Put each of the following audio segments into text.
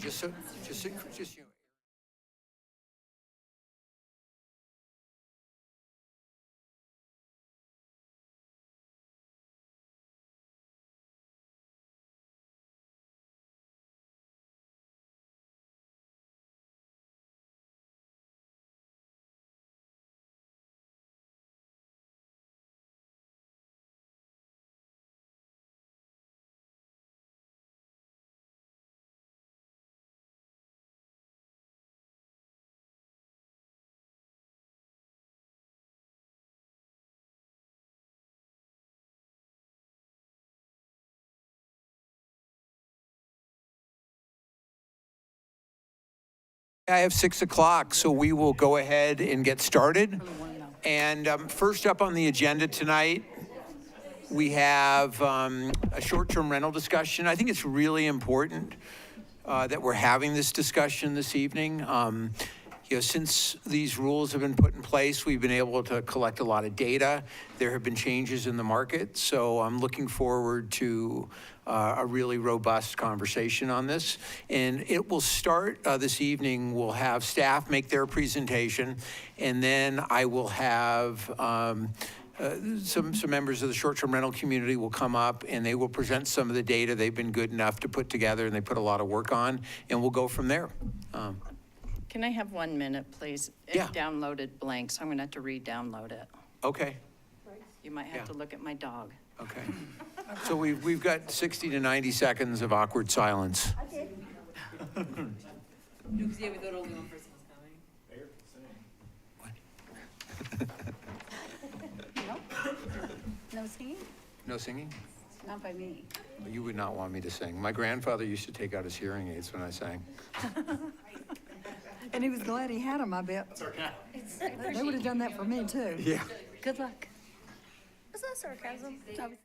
just you know. I have 6 o'clock, so we will go ahead and get started. And first up on the agenda tonight, we have a short-term rental discussion. I think it's really important that we're having this discussion this evening. Since these rules have been put in place, we've been able to collect a lot of data. There have been changes in the market, so I'm looking forward to a really robust conversation on this. And it will start this evening. We'll have staff make their presentation, and then I will have some members of the short-term rental community will come up and they will present some of the data they've been good enough to put together and they put a lot of work on, and we'll go from there. Can I have 1 minute, please? Yeah. It downloaded blank, so I'm going to have to re-download it. Okay. You might have to look at my dog. Okay. So we've got 60 to 90 seconds of awkward silence. Okay. No, because we thought only one person was coming. No singing? No singing? Not by me. You would not want me to sing. My grandfather used to take out his hearing aids when I sang. And he was glad he had them, I bet. That's okay. They would have done that for me, too. Yeah. Good luck. Was that sarcasm? I was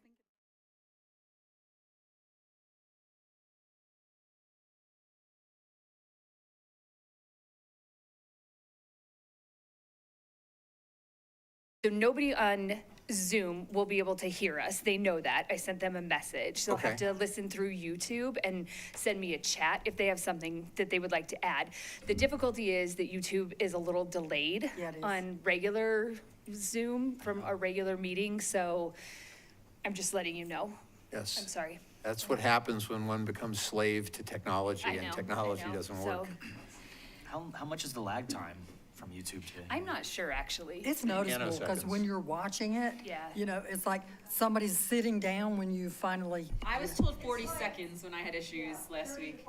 So nobody on Zoom will be able to hear us. They know that. I sent them a message. They'll have Okay. to listen through YouTube and send me a chat if they have something that they would like to add. The difficulty is that YouTube is a little delayed Yeah, it is. on regular Zoom from a regular meeting, so I'm just letting you know. I'm Yes. sorry. That's what happens when one becomes slave to technology I and know, technology I know. doesn't So, work. How much is the lag time from YouTube to? I'm not sure, actually. It's noticeable, because when Nanoseconds. you're watching it, Yeah. you know, it's like somebody's sitting down when you finally, I was told 40 seconds when I had issues last week.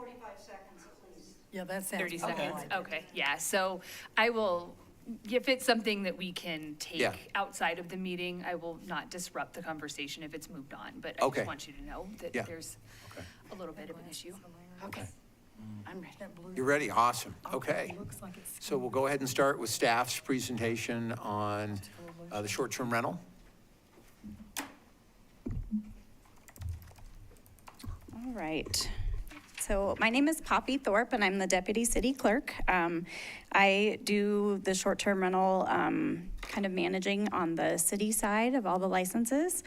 yeah, that sounds 30 about seconds, right. okay, yeah, so I will, if it's something that we can Yeah. take outside of the meeting, I will not disrupt the conversation if it's moved on, but I Okay. just want you to know that Yeah. there's Okay. a little bit of an issue. Okay. I'm ready. You're ready? Awesome. Okay. Looks like it's. So we'll go ahead and start with staff's presentation on the short-term rental. All right. So my name is Poppy Thorpe, and I'm the Deputy City Clerk. I do the short-term rental kind of managing on the city side of all the licenses.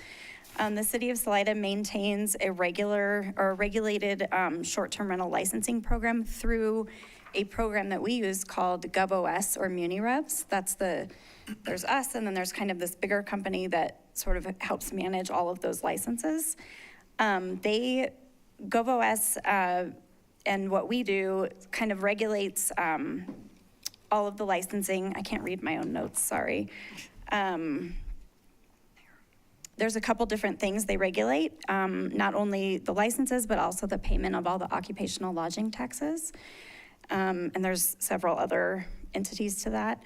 The City of Salida maintains a regulated short-term rental licensing program through a program that we use called GovOS or MuniRevs. There's us, and then there's kind of this bigger company that sort of helps manage all of those licenses. GovOS and what we do kind of regulates all of the licensing. I can't read my own notes, sorry. There's a couple different things they regulate, not only the licenses, but also the payment of all the occupational lodging taxes. And there's several other entities to that.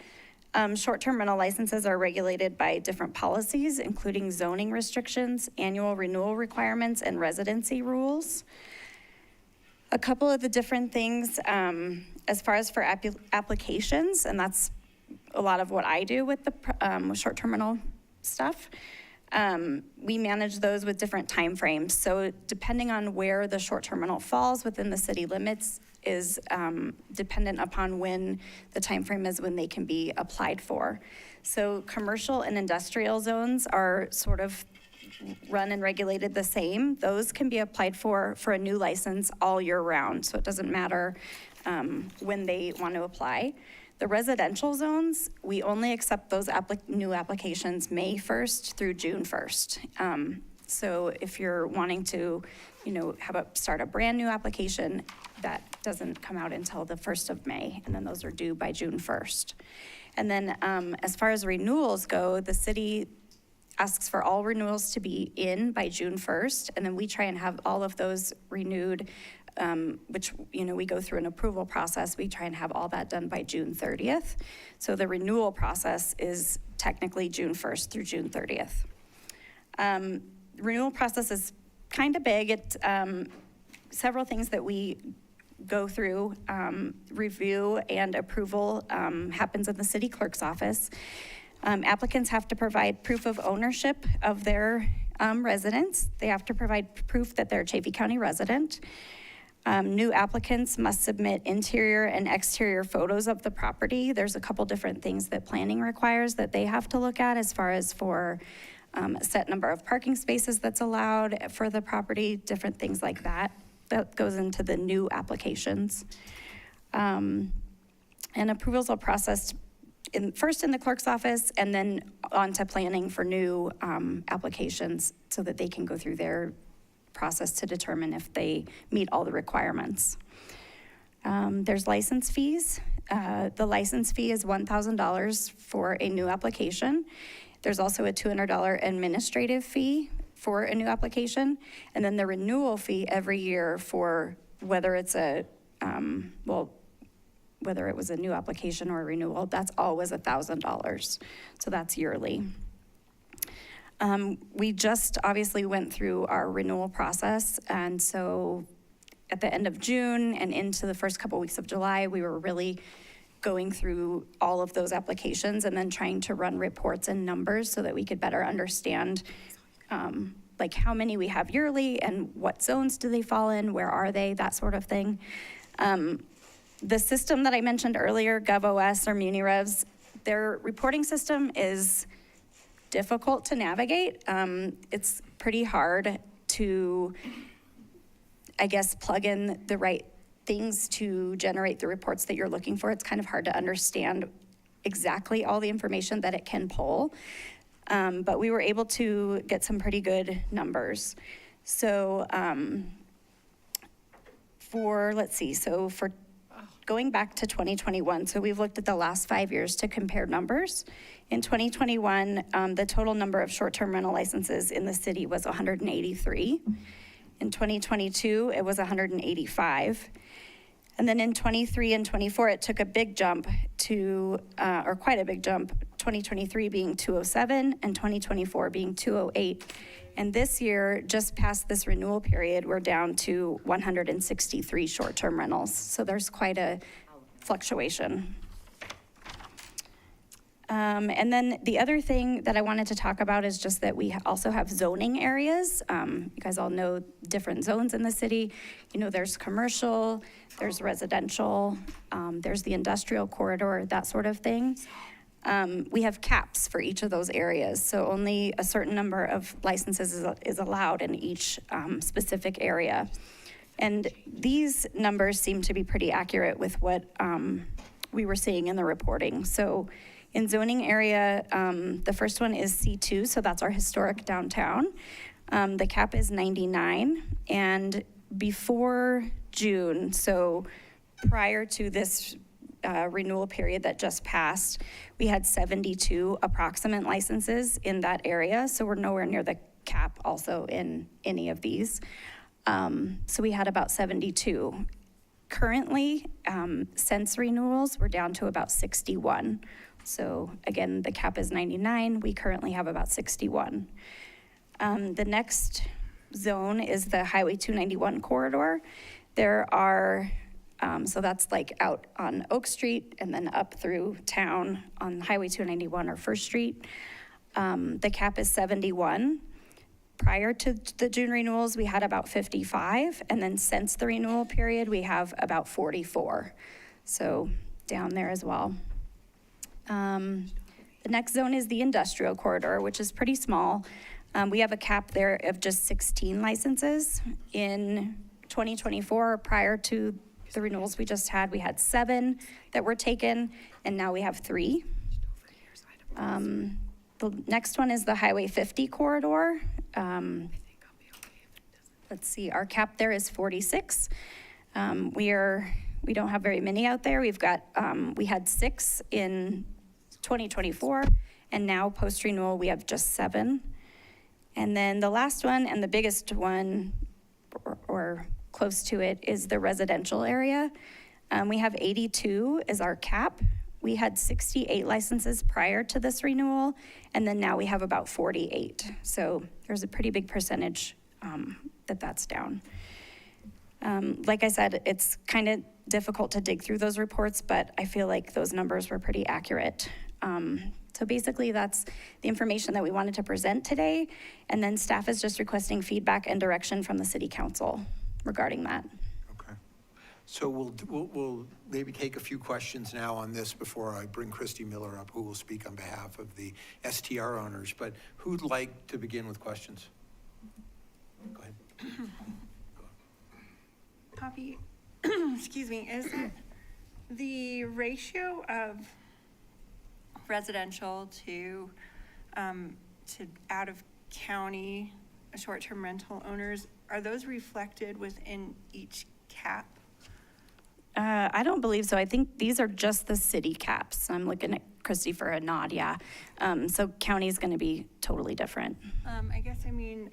Short-term rental licenses are regulated by different policies, including zoning restrictions, annual renewal requirements, and residency rules. A couple of the different things, as far as for applications, and that's a lot of what I do with the short-term rental stuff. We manage those with different timeframes. So depending on where the short-term rental falls within the city limits is dependent upon when the timeframe is when they can be applied for. So commercial and industrial zones are sort of run and regulated the same, those can be applied for a new license all year round. So it doesn't matter when they want to apply. The residential zones, we only accept those new applications May 1st through June 1st. So if you're wanting to, start a brand-new application, that doesn't come out until the 1st of May, and then those are due by June 1st. And then as far as renewals go, the city asks for all renewals to be in by June 1st, and then we try and have all of those renewed, which, we go through an approval process. We try and have all that done by June 30th. So the renewal process is technically June 1st through June 30th. Renewal process is kind of big. It several things that we go through, review and approval happens in the city clerk's office. Applicants have to provide proof of ownership of their residence. They have to provide proof that they're a Chaffey County resident. New applicants must submit interior and exterior photos of the property. There's a couple different things that planning requires that they have to look at as far as for a set number of parking spaces that's allowed for the property, different things like that. That goes into the new applications. And approvals are processed first in the clerk's office and then on to planning for new applications so that they can go through their process to determine if they meet all the requirements. There's license fees. The license fee is $1,000 for a new application. There's also a $200 administrative fee for a new application, and then the renewal fee every year for whether it's whether it was a new application or a renewal, that's always $1,000. So that's yearly. We just obviously went through our renewal process, and so at the end of June and into the first couple weeks of July, we were really going through all of those applications and then trying to run reports and numbers so that we could better understand like how many we have yearly and what zones do they fall in, where are they, that sort of thing. The system that I mentioned earlier, GovOS or MuniRevs, their reporting system is difficult to navigate. It's pretty hard to, I guess, plug in the right things to generate the reports that you're looking for. It's kind of hard to understand exactly all the information that it can pull. But we were able to get some pretty good numbers. So for going back to 2021, so we've looked at the last 5 years to compare numbers. In 2021, the total number of short-term rental licenses in the city was 183. In 2022, it was 185. And then in 23 and 24, it took a big jump to, or quite a big jump, 2023 being 207 and 2024 being 208. And this year, just past this renewal period, we're down to 163 short-term rentals. So there's quite a fluctuation. And then the other thing that I wanted to talk about is just that we also have zoning areas. You guys all know different zones in the city. There's commercial, there's residential, there's the industrial corridor, that sort of thing. We have caps for each of those areas, so only a certain number of licenses is allowed in each specific area. And these numbers seem to be pretty accurate with what we were seeing in the reporting. So in zoning area, the first one is C2, so that's our historic downtown. The cap is 99, and before June, so prior to this renewal period that just passed, we had 72 approximate licenses in that area, so we're nowhere near the cap also in any of these. So we had about 72. Currently, since renewals, we're down to about 61. So again, the cap is 99. We currently have about 61. The next zone is the Highway 291 corridor. There are, so that's like out on Oak Street and then up through town on Highway 291 or First Street. The cap is 71. Prior to the June renewals, we had about 55. And then since the renewal period, we have about 44. So down there as well. The next zone is the industrial corridor, which is pretty small. We have a cap there of just 16 licenses. In 2024, prior to the renewals we just had, we had 7 that were taken, and now we have 3. The next one is the Highway 50 corridor. Let's see, our cap there is 46. We don't have very many out there. We've got, we had 6 in 2024, and now post-renewal, we have just 7. And then the last one, and the biggest one, or close to it, is the residential area. We have 82 as our cap. We had 68 licenses prior to this renewal, and then now we have about 48. So there's a pretty big percentage that's down. Like I said, it's kind of difficult to dig through those reports, but I feel like those numbers were pretty accurate. So basically, that's the information that we wanted to present today, and then staff is just requesting feedback and direction from the city council regarding that. Okay. So we'll maybe take a few questions now on this before I bring Christy Miller up, who will speak on behalf of the STR owners. But who'd like to begin with questions? Go ahead. Poppy, excuse me, is it the ratio of residential to out of county short-term rental owners, are those reflected within each cap? I don't believe so. I think these are just the city caps. I'm looking at Christy for a nod, yeah. So county's gonna be totally different. I guess I mean,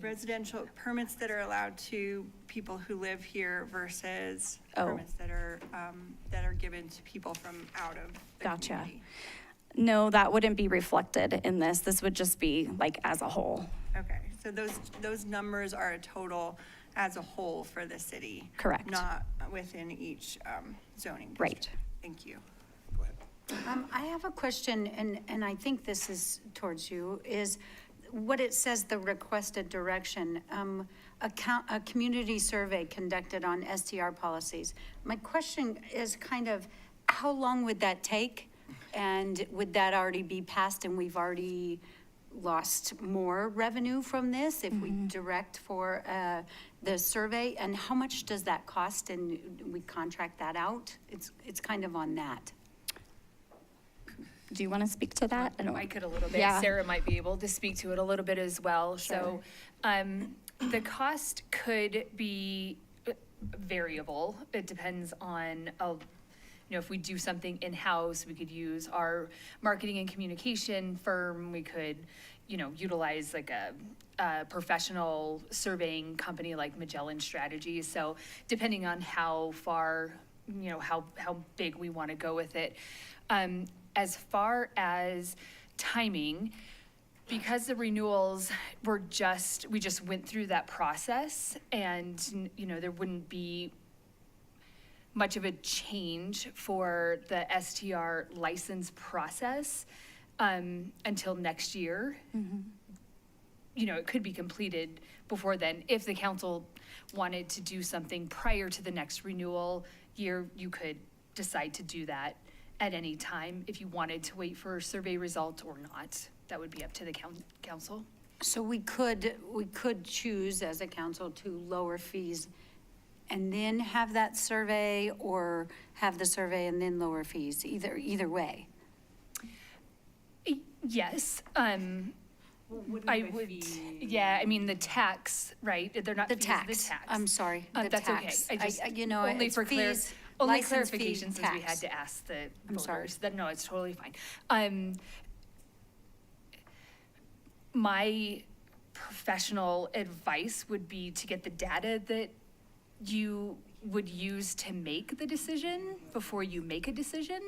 residential permits that are allowed to people who live here versus permits that are given to people from out of the Gotcha. community. No, that wouldn't be reflected in this. This would just be like as a whole. Okay, so those numbers are a total as a whole for the city? Correct. Not within each zoning district? Right. Thank you. Go ahead. I have a question, and I think this is towards you, is what it says, the requested direction, a community survey conducted on STR policies. My question is kind of, how long would that take? And would that already be passed and we've already lost more revenue from this if we direct for the survey? And how much does that cost, and we contract that out? It's kind of on that. Do you want to speak to that? I could a little bit. Yeah. Sarah might be able to speak to it a little bit as well. So the cost could be variable. It depends on, if we do something in-house, we could use our marketing and communication firm. We could, utilize like a professional surveying company like Magellan Strategies. So depending on how far, how big we want to go with it. As far as timing, because the renewals we just went through that process, and, there wouldn't be much of a change for the STR license process until next year. It could be completed before then. If the council wanted to do something prior to the next renewal year, you could decide to do that at any time if you wanted to wait for survey results or not. That would be up to the council. So we could choose as a council to lower fees and then have that survey, or have the survey and then lower fees, either way. Yes, I would, yeah, I mean, the tax, right? They're not The fees, tax. the tax. I'm sorry, the That's okay. tax. I just, Only it's for fees, only license fee, clarification since we had tax. to ask the I'm sorry. voters. No, it's totally fine. My professional advice would be to get the data that you would use to make the decision before you make a decision.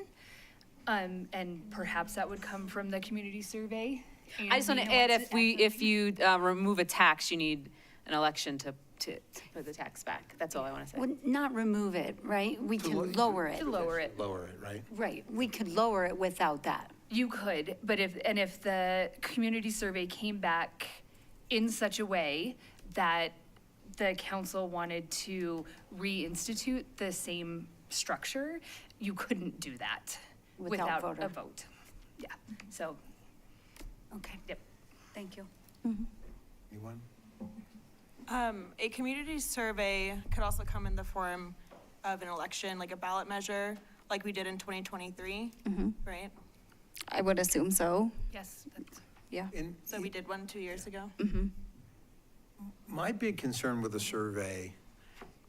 And perhaps that would come from the community survey. I just want to add, if you remove a tax, you need an election to put the tax back. That's all I want to say. Would not remove it, right? We can lower it. To lower it. Lower it, right? Right, we could lower it without that. You could, but if the community survey came back in such a way that the council wanted to reinstitute the same structure, you couldn't do that Without without a voter. vote. Yeah, so, Okay. yep. Thank you. Anyone? A community survey could also come in the form of an election, like a ballot measure, like we did in 2023, right? I would assume so, Yes, that's. yeah. And So we did one 2 years ago. my big concern with the survey,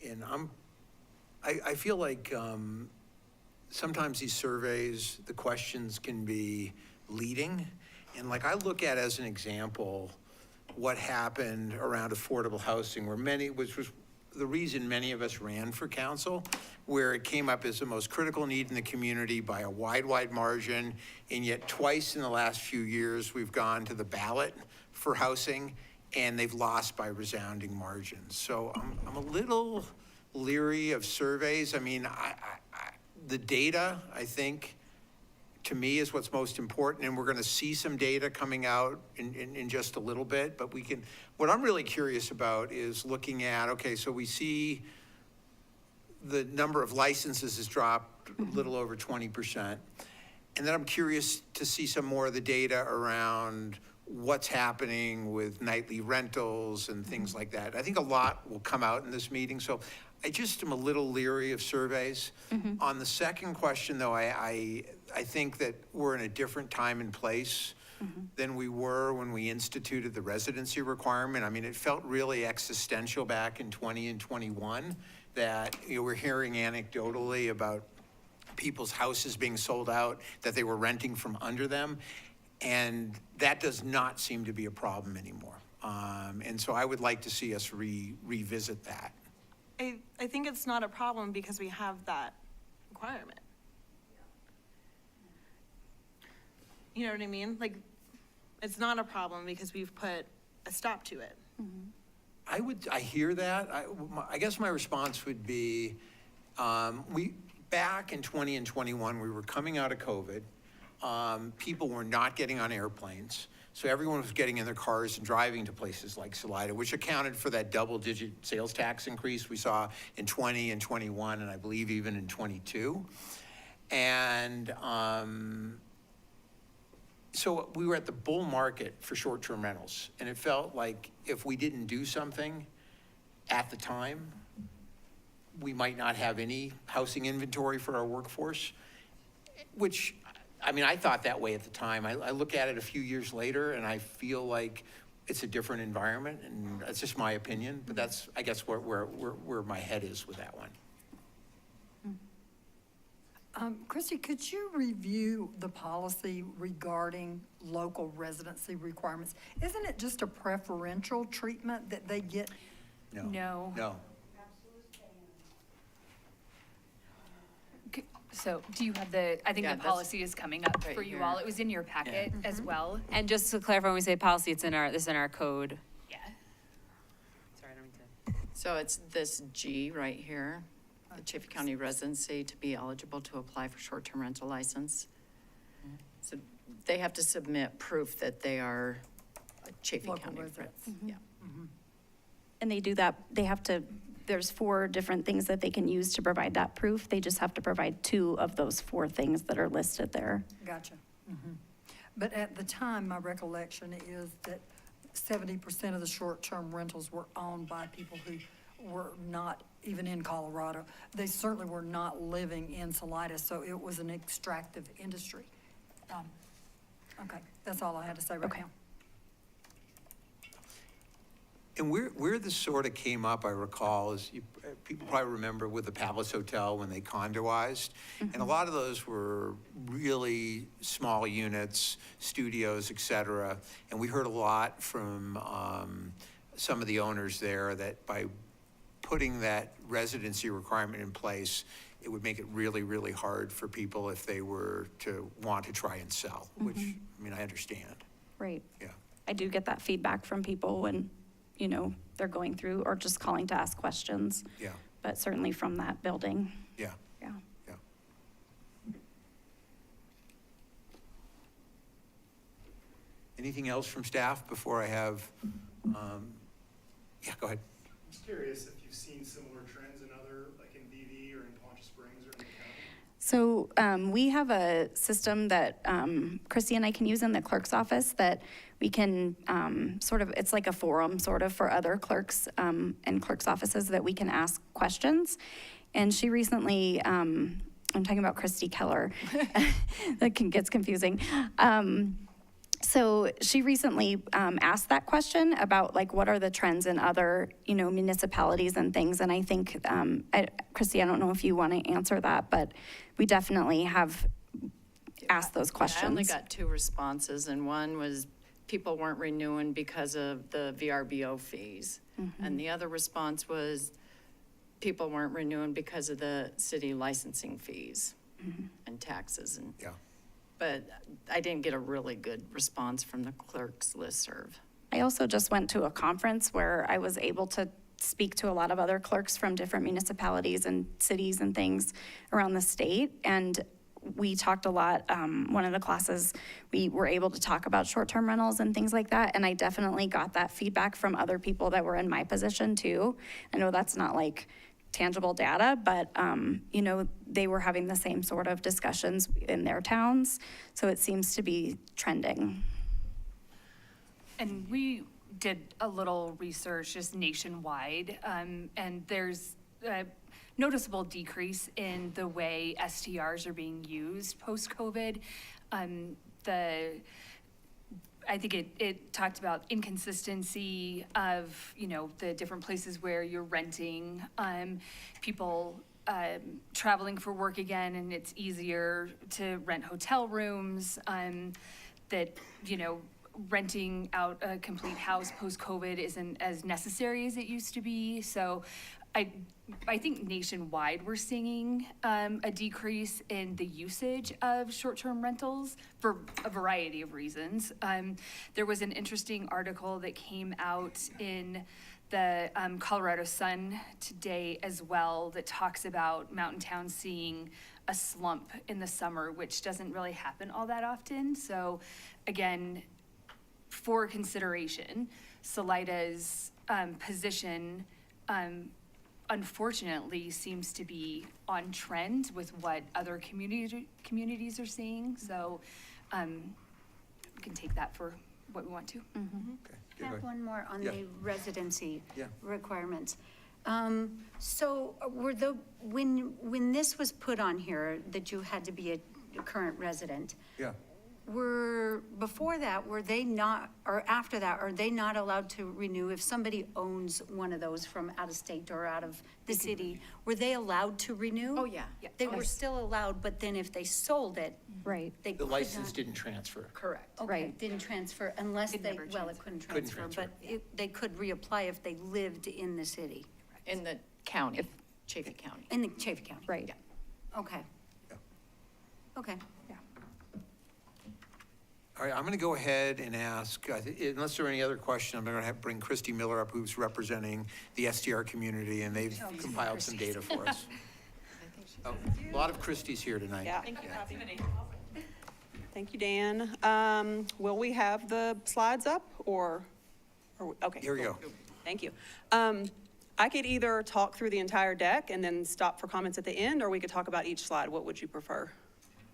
and I feel like sometimes these surveys, the questions can be leading. And like I look at as an example, what happened around affordable housing, which was the reason many of us ran for council, where it came up as the most critical need in the community by a wide margin. And yet twice in the last few years, we've gone to the ballot for housing and they've lost by resounding margins. So I'm a little leery of surveys. I mean, the data, I think, to me is what's most important, and we're gonna see some data coming out in just a little bit, but what I'm really curious about is looking at, okay, so we see the number of licenses has dropped a little over 20%. And then I'm curious to see some more of the data around what's happening with nightly rentals and things like that. I think a lot will come out in this meeting, so I just am a little leery of surveys. On the second question, though, I think that we're in a different time and place than we were when we instituted the residency requirement. I mean, it felt really existential back in 20 and 21 that we're hearing anecdotally about people's houses being sold out, that they were renting from under them. And that does not seem to be a problem anymore. And so I would like to see us revisit that. I think it's not a problem because we have that requirement. You know what I mean? Like, it's not a problem because we've put a stop to it. I hear that. I guess my response would be, back in 20 and 21, we were coming out of COVID. People were not getting on airplanes. So everyone was getting in their cars and driving to places like Salida, which accounted for that double-digit sales tax increase we saw in 20 and 21, and I believe even in 22. And so we were at the bull market for short-term rentals, and it felt like if we didn't do something at the time, we might not have any housing inventory for our workforce, which, I mean, I thought that way at the time. I look at it a few years later and I feel like it's a different environment, and that's just my opinion, but that's, I guess, where my head is with that one. Christy, could you review the policy regarding local residency requirements? Isn't it just a preferential treatment that they get? No. No. So do you have I think Yeah, the that's policy is coming up right for you here. all. It was in your packet as well. And just to clarify, when we say policy, this is in our code. Yeah. Sorry, I don't mean to. So it's this G right here, the Chaffey County residency to be eligible to apply for short-term rental license. So they have to submit proof that they are a Chaffey Local County residents. resident. Yeah. And they do that, there's 4 different things that they can use to provide that proof. They just have to provide 2 of those 4 things that are listed there. Gotcha. But at the time, my recollection is that 70% of the short-term rentals were owned by people who were not even in Colorado. They certainly were not living in Salida, so it was an extractive industry. Okay, that's all I had to say right Okay. now. And where this sort of came up, I recall, is people probably remember with the Palace Hotel when they condoized. And a lot of those were really small units, studios, et cetera. And we heard a lot from some of the owners there that by putting that residency requirement in place, it would make it really, really hard for people if they were to want to try and sell, which, I mean, I understand. Right. Yeah. I do get that feedback from people when, they're going through or just calling to ask questions. Yeah. But certainly from that building, Yeah. yeah. Yeah. Anything else from staff before I have, yeah, go ahead. I'm just curious if you've seen similar trends in other, like in BV or in Poncha Springs or in the county? So we have a system that Christy and I can use in the clerk's office that we can it's like a forum sort of for other clerks and clerk's offices that we can ask questions. And she recently, I'm talking about Christy Keller, gets confusing. So she recently asked that question about like what are the trends in other municipalities and things, and I think Christy, I don't know if you want to answer that, but we definitely have asked those questions. I only got 2 responses, and one was people weren't renewing because of the VRBO fees, and the other response was people weren't renewing because of the city licensing fees and taxes and. Yeah. But I didn't get a really good response from the clerk's listserv. I also just went to a conference where I was able to speak to a lot of other clerks from different municipalities and cities and things around the state. And we talked a lot, one of the classes, we were able to talk about short-term rentals and things like that. And I definitely got that feedback from other people that were in my position too. I know that's not like tangible data, but they were having the same sort of discussions in their towns. So it seems to be trending. And we did a little research just nationwide, and there's a noticeable decrease in the way STRs are being used post-COVID. I think it talked about inconsistency of, the different places where you're renting, people traveling for work again, and it's easier to rent hotel rooms, that, renting out a complete house post-COVID isn't as necessary as it used to be. So I think nationwide, we're seeing a decrease in the usage of short-term rentals for a variety of reasons. There was an interesting article that came out in the Colorado Sun today as well that talks about mountain towns seeing a slump in the summer, which doesn't really happen all that often. So again, for consideration, Salida's position unfortunately seems to be on trend with what other communities are seeing. So we can take that for what we want to. Okay. I have one more on Yeah. the residency Yeah. requirements. So when this was put on here, that you had to be a current resident, Yeah. before that, were they not, or after that, are they not allowed to renew? If somebody owns one of those from out of state or out of the city, were they allowed to renew? Oh, yeah. They were still allowed, but then if they sold it, Right. they The could license not. didn't transfer. Correct. Okay, Right. didn't transfer unless It they, never well, it couldn't Couldn't transfer, transfer. but they could reapply if they lived in the city, In the county, Chaffey County. in the Chaffey County. Right. Yeah. Okay. Yeah. Okay. All right, I'm going to go ahead and ask, unless there are any other questions, I'm going to bring Christy Miller up, who's representing the STR community, and they've compiled some data for us. Oh, a lot of Christies here tonight. Yeah. Thank you, Dan. Will we have the slides up or okay. Here we cool. go. Thank you. I could either talk through the entire deck and then stop for comments at the end, or we could talk about each slide. What would you prefer?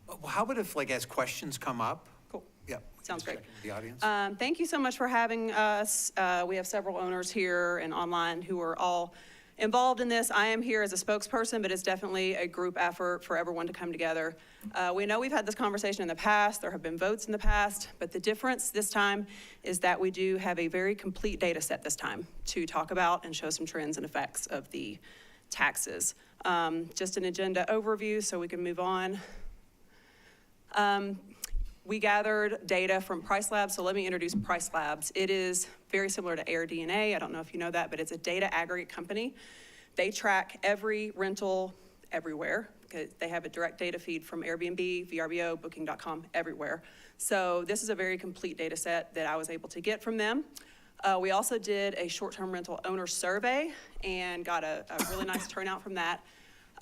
Well, how about if, as questions come up? Cool. Yeah. we can Sounds just great. check into the audience. Thank you so much for having us. We have several owners here and online who are all involved in this. I am here as a spokesperson, but it's definitely a group effort for everyone to come together. We know we've had this conversation in the past. There have been votes in the past, but the difference this time is that we do have a very complete data set this time to talk about and show some trends and effects of the taxes. Just an agenda overview so we can move on. We gathered data from Price Labs, so let me introduce Price Labs. It is very similar to AirDNA. I don't know if you know that, but it's a data aggregate company. They track every rental everywhere because they have a direct data feed from Airbnb, VRBO, Booking.com, everywhere. So this is a very complete data set that I was able to get from them. We also did a short-term rental owner survey and got a really nice turnout from that.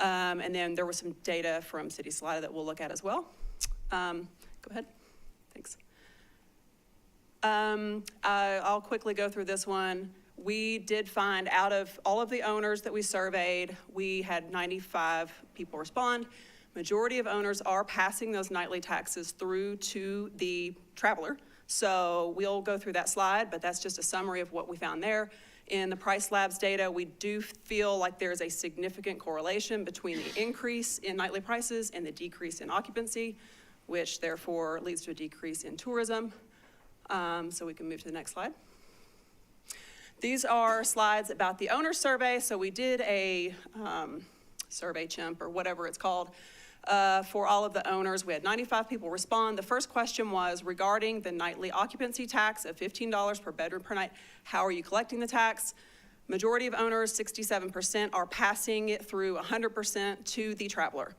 And then there was some data from City Salida that we'll look at as well. Go ahead. Thanks. I'll quickly go through this one. We did find out of all of the owners that we surveyed, we had 95 people respond, Majority of owners are passing those nightly taxes through to the traveler. So we'll go through that slide, but that's just a summary of what we found there. In the Price Labs data, we do feel like there's a significant correlation between the increase in nightly prices and the decrease in occupancy, which therefore leads to a decrease in tourism. So we can move to the next slide. These are slides about the owner survey. So we did a survey chimp or whatever it's called for all of the owners. We had 95 people respond. The first question was regarding the nightly occupancy tax of $15 per bedroom per night. How are you collecting the tax? Majority of owners, 67%, are passing it through 100% to the traveler.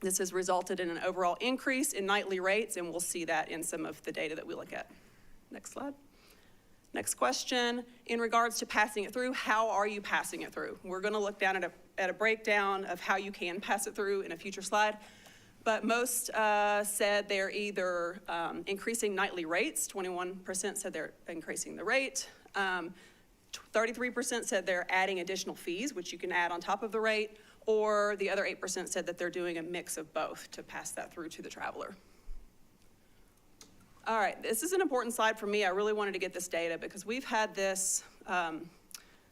This has resulted in an overall increase in nightly rates, and we'll see that in some of the data that we look at. Next slide. Next question, in regards to passing it through, how are you passing it through? We're gonna look down at a breakdown of how you can pass it through in a future slide, but most said they're either increasing nightly rates, 21% said they're increasing the rate, 33% said they're adding additional fees, which you can add on top of the rate, or the other 8% said that they're doing a mix of both to pass that through to the traveler. All right, this is an important slide for me. I really wanted to get this data because we've had this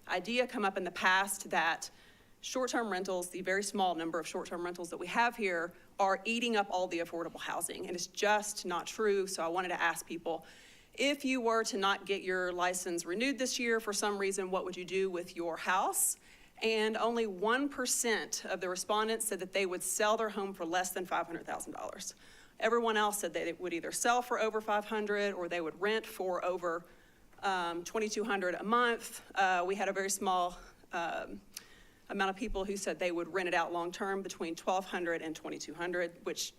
idea come up in the past that short-term rentals, the very small number of short-term rentals that we have here, are eating up all the affordable housing, and it's just not true. So I wanted to ask people, if you were to not get your license renewed this year for some reason, what would you do with your house? And only 1% of the respondents said that they would sell their home for less than $500,000. Everyone else said they would either sell for over $500,000 or they would rent for over $2,200 a month. We had a very small amount of people who said they would rent it out long-term between $1,200 and $2,200, which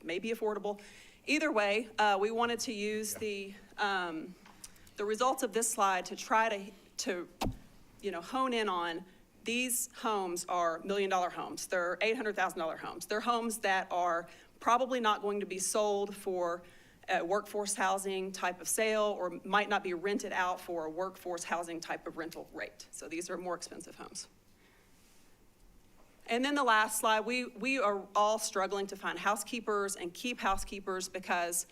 may be affordable. Either way, we wanted to use the results of this slide to try to hone in on these homes are $1 million homes. They're $800,000 homes. They're homes that are probably not going to be sold for a workforce housing type of sale or might not be rented out for a workforce housing type of rental rate. So these are more expensive homes. And then the last slide, we are all struggling to find housekeepers and keep housekeepers because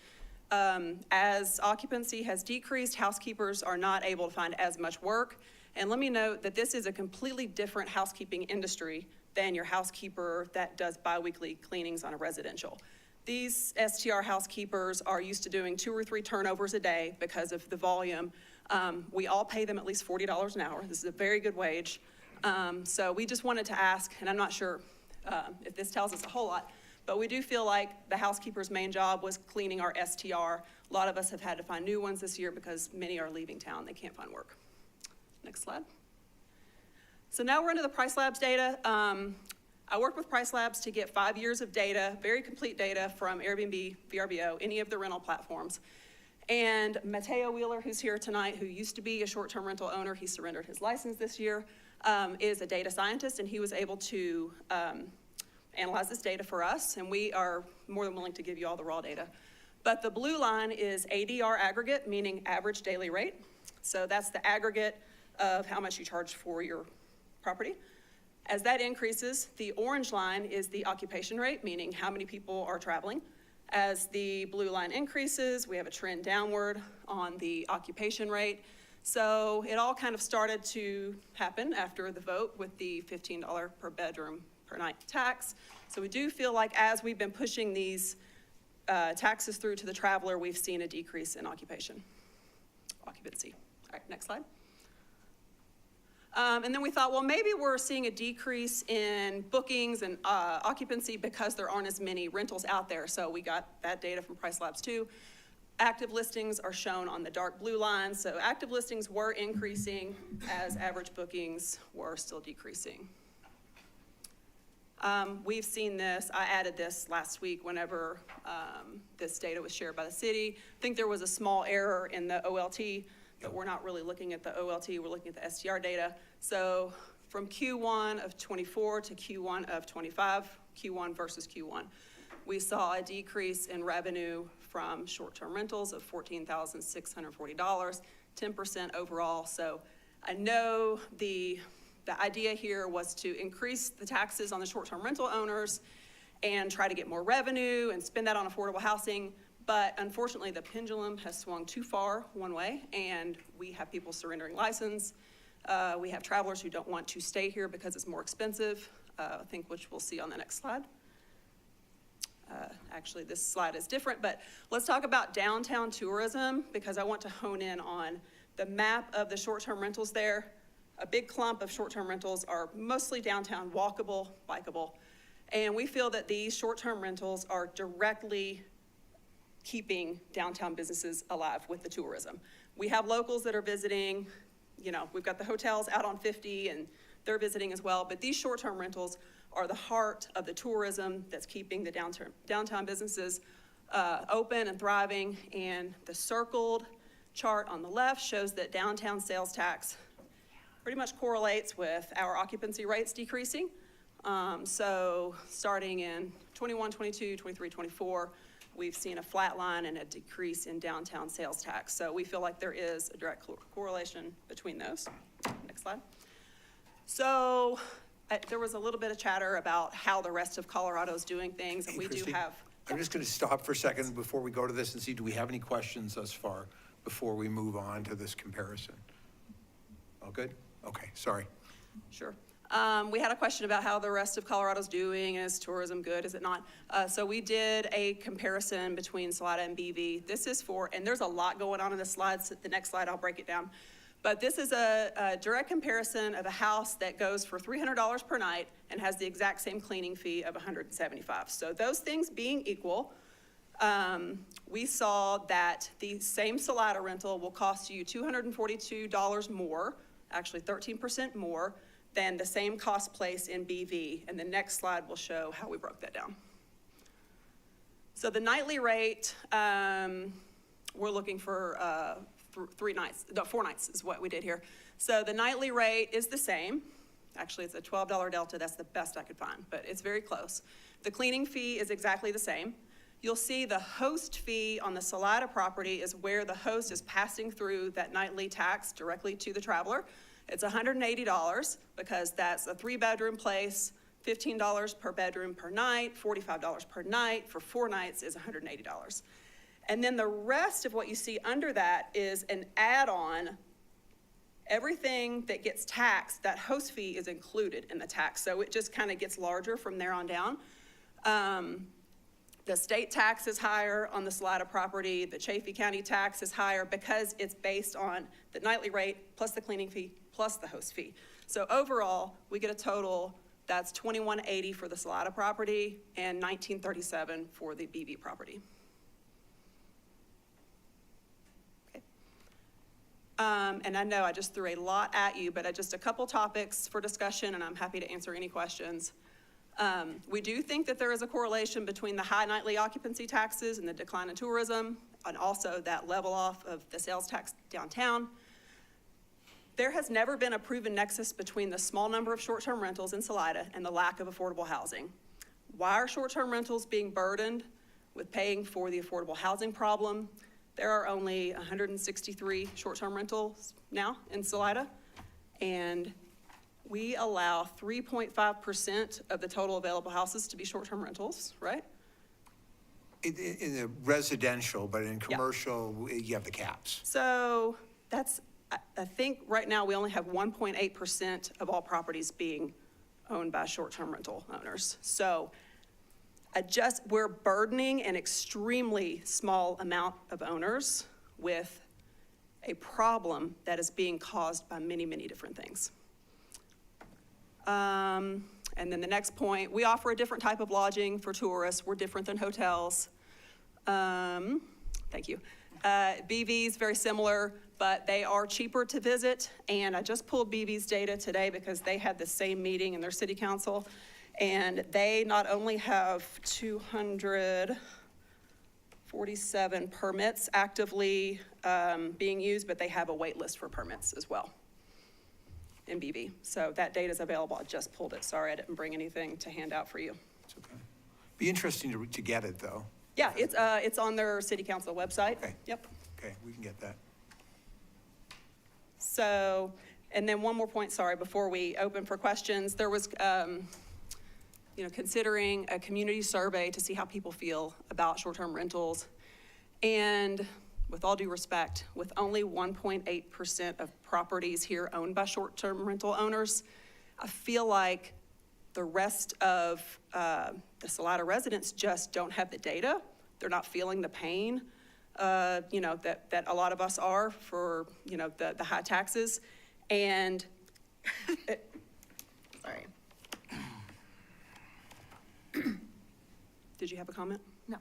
as occupancy has decreased, housekeepers are not able to find as much work. And let me note that this is a completely different housekeeping industry than your housekeeper that does biweekly cleanings on a residential. These STR housekeepers are used to doing 2 or 3 turnovers a day because of the volume. We all pay them at least $40 an hour. This is a very good wage. So we just wanted to ask, and I'm not sure if this tells us a whole lot, but we do feel like the housekeeper's main job was cleaning our STR. A lot of us have had to find new ones this year because many are leaving town. They can't find work. Next slide. So now we're into the Price Labs data. I worked with Price Labs to get 5 years of data, very complete data from Airbnb, VRBO, any of the rental platforms. And Mateo Wheeler, who's here tonight, who used to be a short-term rental owner, he surrendered his license this year, is a data scientist, and he was able to analyze this data for us, and we are more than willing to give you all the raw data. But the blue line is ADR aggregate, meaning average daily rate. So that's the aggregate of how much you charge for your property. As that increases, the orange line is the occupation rate, meaning how many people are traveling. As the blue line increases, we have a trend downward on the occupation rate. So it all kind of started to happen after the vote with the $15 per bedroom per night tax. So we do feel like as we've been pushing these taxes through to the traveler, we've seen a decrease in occupancy. All right, next slide. And then we thought, well, maybe we're seeing a decrease in bookings and occupancy because there aren't as many rentals out there. So we got that data from Price Labs too. Active listings are shown on the dark blue line. So active listings were increasing as average bookings were still decreasing. We've seen this. I added this last week whenever this data was shared by the city. I think there was a small error in the OLT, but we're not really looking at the OLT, we're looking at the STR data. So from Q1 of 24 to Q1 of 25, Q1 versus Q1, we saw a decrease in revenue from short-term rentals of $14,640, 10% overall. So I know the The idea here was to increase the taxes on the short-term rental owners and try to get more revenue and spend that on affordable housing. But unfortunately, the pendulum has swung too far one way, and we have people surrendering license. We have travelers who don't want to stay here because it's more expensive, I think, which we'll see on the next slide. Actually, this slide is different, but let's talk about downtown tourism, because I want to hone in on the map of the short-term rentals there. A big clump of short-term rentals are mostly downtown, walkable, bikeable. And we feel that these short-term rentals are directly keeping downtown businesses alive with the tourism. We have locals that are visiting, you know, we've got the hotels out on 50 and they're visiting as well, but these short-term rentals are the heart of the tourism that's keeping the downtown businesses open and thriving. And the circled chart on the left shows that downtown sales tax pretty much correlates with our occupancy rates decreasing. So starting in 21, 22, 23, 24, we've seen a flat line and a decrease in downtown sales tax. So we feel like there is a direct correlation between those. Next slide. So there was a little bit of chatter about how the rest of Colorado is doing things, and Hey, we do Christy, have. I'm just going to stop for a second before we go to this and see, do we have any questions thus far before we move on to this comparison? All good? Okay, sorry. Sure. We had a question about how the rest of Colorado's doing. Is tourism good? Is it not? So we did a comparison between Salida and BV. This is for, and there's a lot going on in the slides. The next slide, I'll break it down. But this is a direct comparison of a house that goes for $300 per night and has the exact same cleaning fee of $175. So those things being equal, we saw that the same Salida rental will cost you $242 more, actually 13% more, than the same cost place in BV. And the next slide will show how we broke that down. So the nightly rate, we're looking for 4 nights is what we did here. So the nightly rate is the same. Actually, it's a $12 delta. That's the best I could find, but it's very close. The cleaning fee is exactly the same. You'll see the host fee on the Salida property is where the host is passing through that nightly tax directly to the traveler. It's $180 because that's a 3-bedroom place, $15 per bedroom per night, $45 per night. For 4 nights is $180. And then the rest of what you see under that is an add-on. Everything that gets taxed, that host fee is included in the tax. So it just kind of gets larger from there on down. The state tax is higher on the Salida property. The Chaffee County tax is higher because it's based on the nightly rate plus the cleaning fee plus the host fee. So overall, we get a total that's $2180 for the Salida property and $1937 for the BV property. Okay. And I know I just threw a lot at you, but just a couple topics for discussion, and I'm happy to answer any questions. We do think that there is a correlation between the high nightly occupancy taxes and the decline in tourism, and also that level off of the sales tax downtown. There has never been a proven nexus between the small number of short-term rentals in Salida and the lack of affordable housing. Why are short-term rentals being burdened with paying for the affordable housing problem? There are only 163 short-term rentals now in Salida, and we allow 3.5% of the total available houses to be short-term rentals, right? In the residential, but in commercial, you have the caps. So that's, I think right now we only have 1.8% of all properties being owned by short-term rental owners. So we're burdening an extremely small amount of owners with a problem that is being caused by many, many different things. And then the next point, we offer a different type of lodging for tourists. We're different than hotels. Thank you. BV is very similar, but they are cheaper to visit. And I just pulled BV's data today because they had the same meeting in their city council. And they not only have 247 permits actively being used, but they have a wait list for permits as well in BV. So that data is available. I just pulled it. Sorry, I didn't bring anything to hand out for you. It's okay. Be interesting to get it, though. Yeah, it's on their city council website. Okay. Yep. Okay, we can get that. So, And then one more point, sorry, before we open for questions, there was, considering a community survey to see how people feel about short-term rentals. And with all due respect, with only 1.8% of properties here owned by short-term rental owners, I feel like the rest of the Salida residents just don't have the data. They're not feeling the pain, that a lot of us are for, the high taxes. And, sorry. Did you have a comment? No.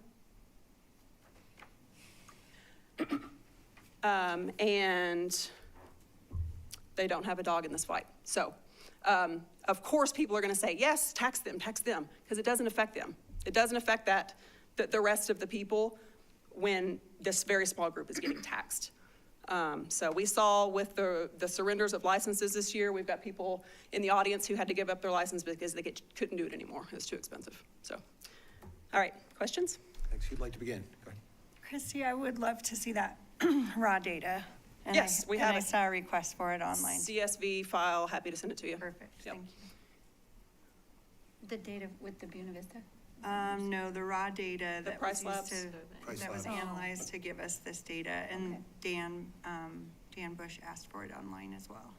And they don't have a dog in this fight. So, of course, people are going to say, yes, tax them, because it doesn't affect them. It doesn't affect the rest of the people when this very small group is getting taxed. So we saw with the surrenders of licenses this year, we've got people in the audience who had to give up their license because they couldn't do it anymore. It was too expensive. So, all right, questions? Thanks. Who'd like to begin? Go ahead. Christy, I would love to see that raw data. And Yes, we have I it. saw a request for it online. CSV file, happy to send it to you. Perfect, Yep. thank you. The data with the Buena Vista? No, the raw data The that price was labs? used Price that was labs. analyzed to give us this data, and Dan Bush asked for it online as well.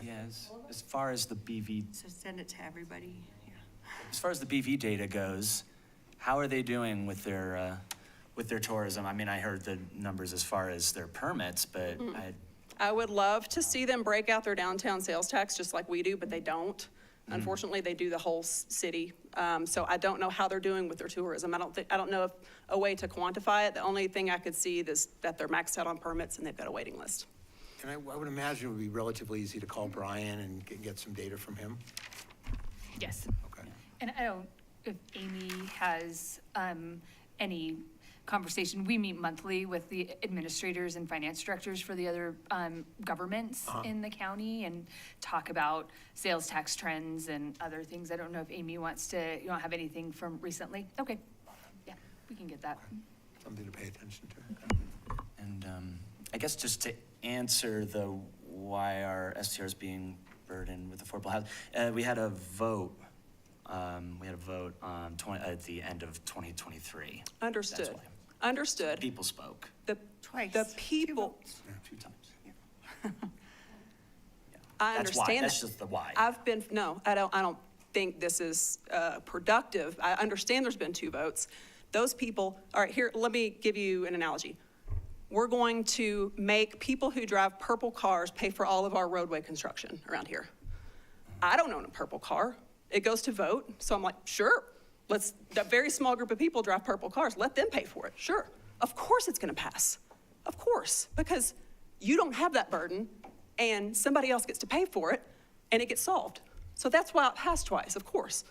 Yes, as far as the BV, So send it to everybody. as far as the BV data goes, how are they doing with their tourism? I mean, I heard the numbers as far as their permits, but I would love to see them break out their downtown sales tax just like we do, but they don't. Unfortunately, they do the whole city. So I don't know how they're doing with their tourism. I don't know if a way to quantify it. The only thing I could see is that they're maxed out on permits and they've got a waiting list. And I would imagine it would be relatively easy to call Brian and get some data from him. Yes. Okay. And I don't, if Amy has any conversation, we meet monthly with the administrators and finance directors for the other governments in the county and talk about sales tax trends and other things. I don't know if Amy wants to, you don't have anything from recently? Okay, yeah, we can get that. Something to pay attention to. and I guess just to answer the why our STR is being burdened with affordable housing, we had a vote. At the end of 2023. Understood. That's why. Understood. People spoke Twice. The 2 people, votes. 2 times. I That's why, understand that's that. just the why. No, I don't think this is productive. I understand there's been 2 votes. Those people, all right, here, let me give you an analogy. We're going to make people who drive purple cars pay for all of our roadway construction around here. I don't own a purple car. It goes to vote, so I'm like, sure. That very small group of people drive purple cars, let them pay for it, sure. Of course it's gonna pass, of course, because you don't have that burden and somebody else gets to pay for it and it gets solved. So that's why it passed twice, of course.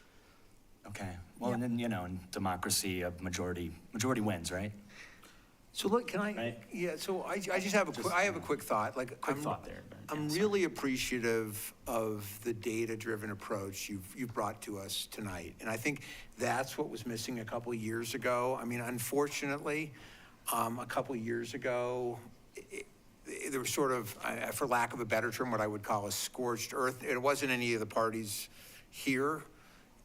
Okay, well, and then, in democracy, a majority wins, right? So look, can I, Right. yeah, so I just have a quick thought, like. Quick thought there, but, I'm yeah, sorry. really appreciative of the data-driven approach you've brought to us tonight. And I think that's what was missing a couple of years ago. I mean, unfortunately, a couple of years ago, there was sort of, for lack of a better term, what I would call a scorched earth. It wasn't any of the parties here.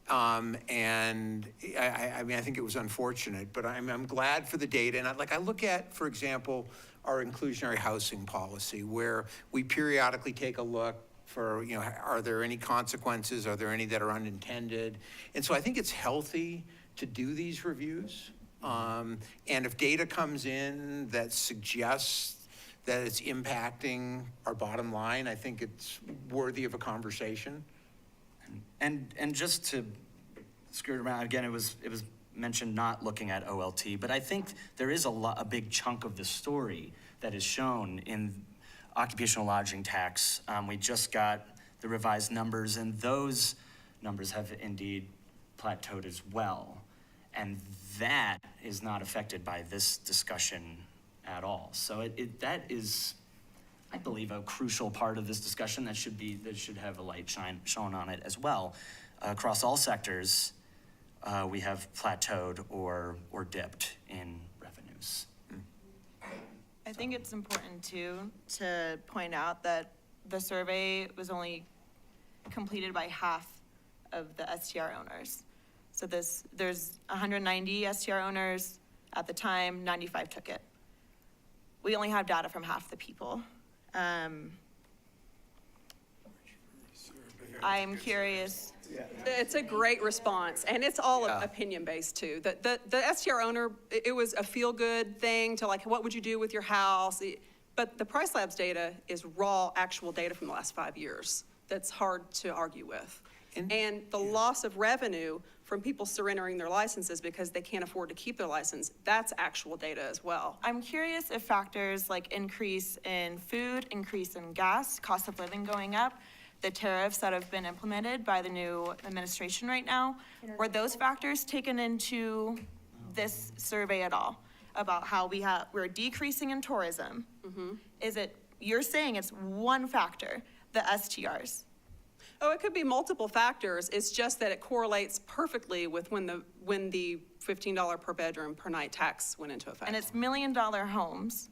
And I mean, I think it was unfortunate, but I'm glad for the data. And I look at, for example, our inclusionary housing policy, where we periodically take a look for, are there any consequences? Are there any that are unintended? And so I think it's healthy to do these reviews. And if data comes in that suggests that it's impacting our bottom line, I think it's worthy of a conversation. And just to skirt around, again, it was mentioned not looking at OLT, but I think there is a big chunk of the story that is shown in occupational lodging tax. We just got the revised numbers, and those numbers have indeed plateaued as well. And that is not affected by this discussion at all. So that is, I believe, a crucial part of this discussion that should have a light shone on it as well. Across all sectors, we have plateaued or dipped in revenues. I think it's important too, to point out that the survey was only completed by half of the STR owners. So there's 190 STR owners at the time, 95 took it. We only have data from half the people. I'm curious. It's a great response, and it's all opinion-based too. The STR owner, it was a feel-good thing to like, what would you do with your house? But the Price Labs data is raw, actual data from the last 5 years. That's hard to argue with. And the loss of revenue from people surrendering their licenses because they can't afford to keep their license, that's actual data as well. I'm curious if factors like increase in food, increase in gas, cost of living going up, the tariffs that have been implemented by the new administration right now, were those factors taken into this survey at all? About how we're decreasing in tourism? Is it, you're saying it's one factor, the STRs? Oh, it could be multiple factors. It's just that it correlates perfectly with when the $15 per bedroom per night tax went into effect. And it's $1 million homes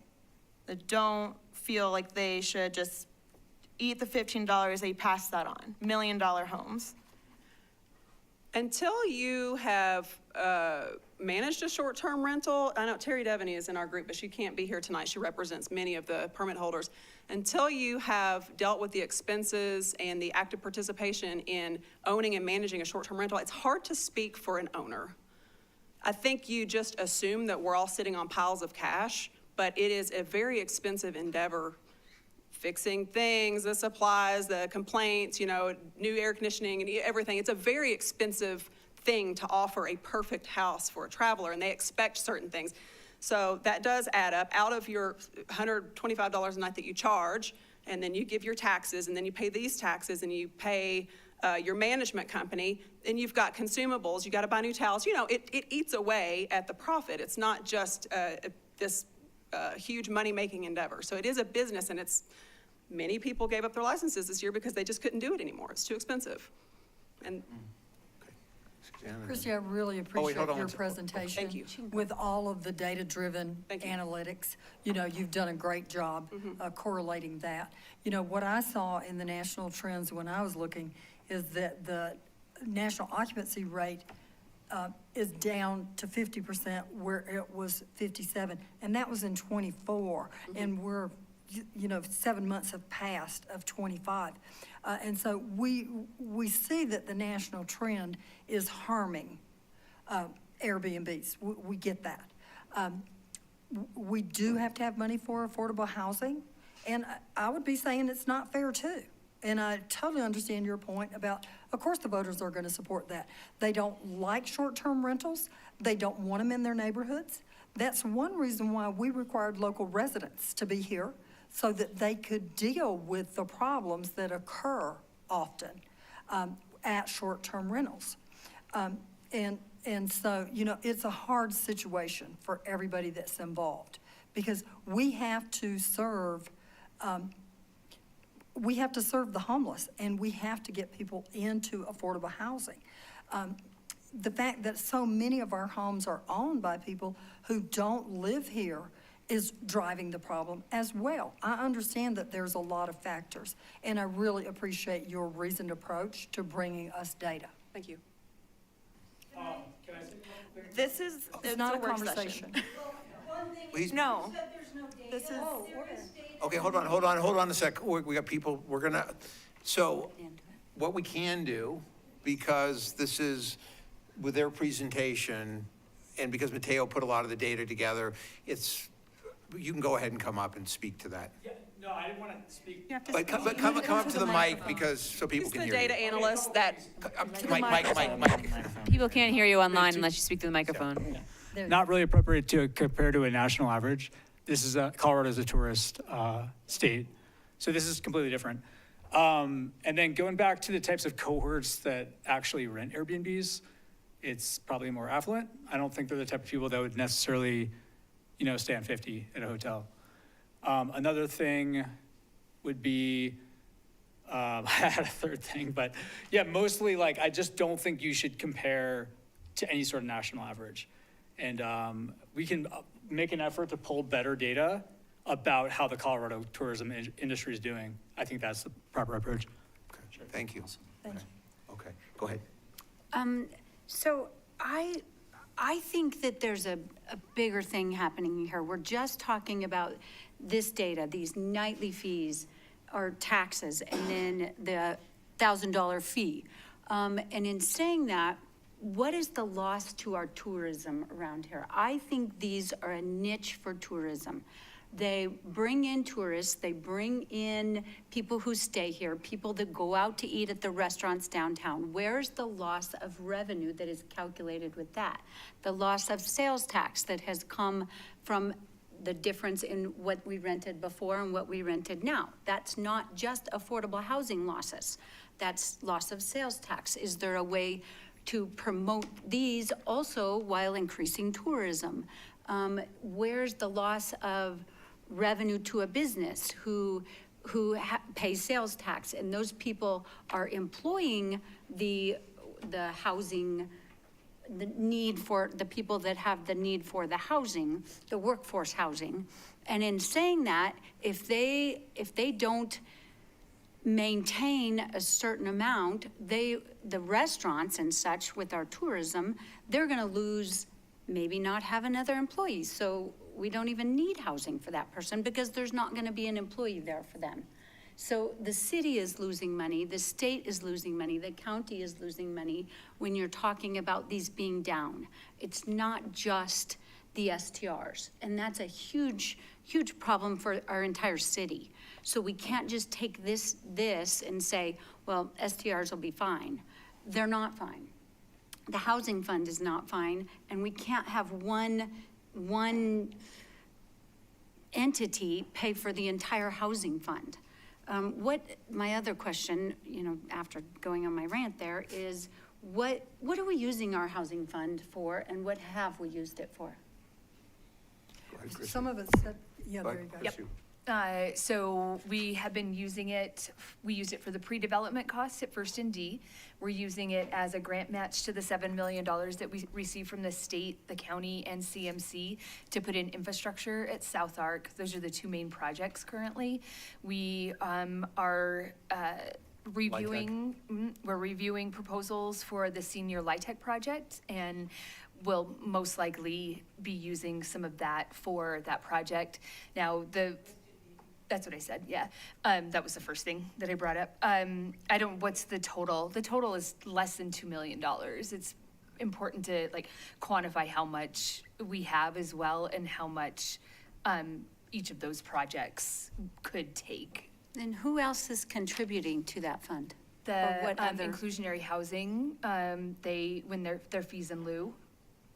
that don't feel like they should just eat the $15, they pass that on. $1 million homes. Until you have managed a short-term rental, I know Terry Devaney is in our group, but she can't be here tonight. She represents many of the permit holders. Until you have dealt with the expenses and the active participation in owning and managing a short-term rental, it's hard to speak for an owner. I think you just assume that we're all sitting on piles of cash, but it is a very expensive endeavor. Fixing things, the supplies, the complaints, new air conditioning and everything. It's a very expensive thing to offer a perfect house for a traveler, and they expect certain things. So that does add up out of your $125 a night that you charge, and then you give your taxes, and then you pay these taxes, and you pay your management company, and you've got consumables, you got to buy new towels. It eats away at the profit. It's not just this huge money-making endeavor. So it is a business, and many people gave up their licenses this year because they just couldn't do it anymore. It's too expensive. And Christy, I really appreciate hold on your one second. presentation. Thank you. With all of the data-driven Thank you. analytics. You've done a great job correlating that. What I saw in the national trends when I was looking is that the national occupancy rate is down to 50% where it was 57, and that was in 24, and we're 7 months have passed of 25. And so we see that the national trend is harming Airbnbs. We get that. We do have to have money for affordable housing, and I would be saying it's not fair too. And I totally understand your point about, of course, the voters are going to support that. They don't like short-term rentals. They don't want them in their neighborhoods. That's one reason why we required local residents to be here, so that they could deal with the problems that occur often at short-term rentals. And so, it's a hard situation for everybody that's involved, because we have to serve the homeless, and we have to get people into affordable housing. The fact that so many of our homes are owned by people who don't live here is driving the problem as well. I understand that there's a lot of factors, and I really appreciate your reasoned approach to bringing us data. thank you. This is, It's not a work conversation. session. Please. No. This is, Okay, hold on a sec. We got people, so what we can do, because this is with their presentation, and because Mateo put a lot of the data together, you can go ahead and come up and speak to that. Yeah, no, I didn't want to speak. But come up to the mic, because, so people He's can the hear you. data analyst that, Mike. People can't hear you online unless you speak through the microphone. Not really appropriate to compare to a national average. This is Colorado is a tourist state, so this is completely different. And then going back to the types of cohorts that actually rent Airbnbs, it's probably more affluent. I don't think they're the type of people that would necessarily, stay on 50 at a hotel. Another thing would be, I had a third thing, but yeah, mostly I just don't think you should compare to any sort of national average. And we can make an effort to pull better data about how the Colorado tourism industry is doing. I think that's the proper approach. Okay, thank you. Okay, go ahead. So I think that there's a bigger thing happening here. We're just talking about this data, these nightly fees or taxes, and then the $1,000 fee. And in saying that, what is the loss to our tourism around here? I think these are a niche for tourism. They bring in tourists, they bring in people who stay here, people that go out to eat at the restaurants downtown. Where's the loss of revenue that is calculated with that? The loss of sales tax that has come from the difference in what we rented before and what we rented now. That's not just affordable housing losses. That's loss of sales tax. Is there a way to promote these also while increasing tourism? Where's the loss of revenue to a business who pays sales tax, and those people are employing the housing, the need for the people that have the need for the housing, the workforce housing. And in saying that, if they don't maintain a certain amount, the restaurants and such with our tourism, they're gonna lose, maybe not have another employee. So we don't even need housing for that person because there's not gonna be an employee there for them. So the city is losing money, the state is losing money, the county is losing money when you're talking about these being down. It's not just the STRs, and that's a huge, huge problem for our entire city. So we can't just take this and say, well, STRs will be fine. They're not fine. The housing fund is not fine, and we can't have one entity pay for the entire housing fund. My other question, after going on my rant there, is what are we using our housing fund for, and what have we used it for? Go ahead, Chris. Some of it's, yeah, there you go. Chris, you. So we have been using it, we used it for the pre-development costs at First and D. We're using it as a grant match to the $7 million that we received from the state, the county, and CMC to put in infrastructure at South Arc. Those are the two main projects currently. We are reviewing, we're reviewing proposals for the senior LIHTC project, and will most likely be using some of that for that project. Now, that's what I said, yeah. That was the first thing that I brought up. What's the total? The total is less than $2 million. It's important to quantify how much we have as well and how much each of those projects could take. And who else is contributing to that fund? The Or what other- inclusionary housing, when their fees in lieu.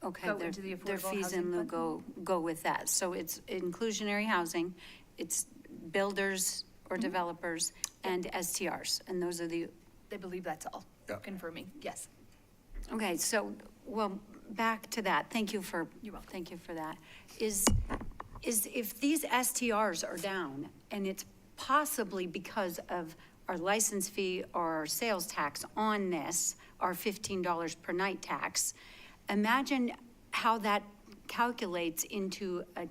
Okay, go their into the their affordable fees housing in lieu fund? go with that. So it's inclusionary housing, it's builders or developers, and STRs, and those are the, I believe that's all. Yeah. Confirming, yes. okay, so, well, back to that, thank you for that. Is if these STRs are down, and it's possibly because of our license fee or our sales tax on this, our $15 per night tax, imagine how that calculates into a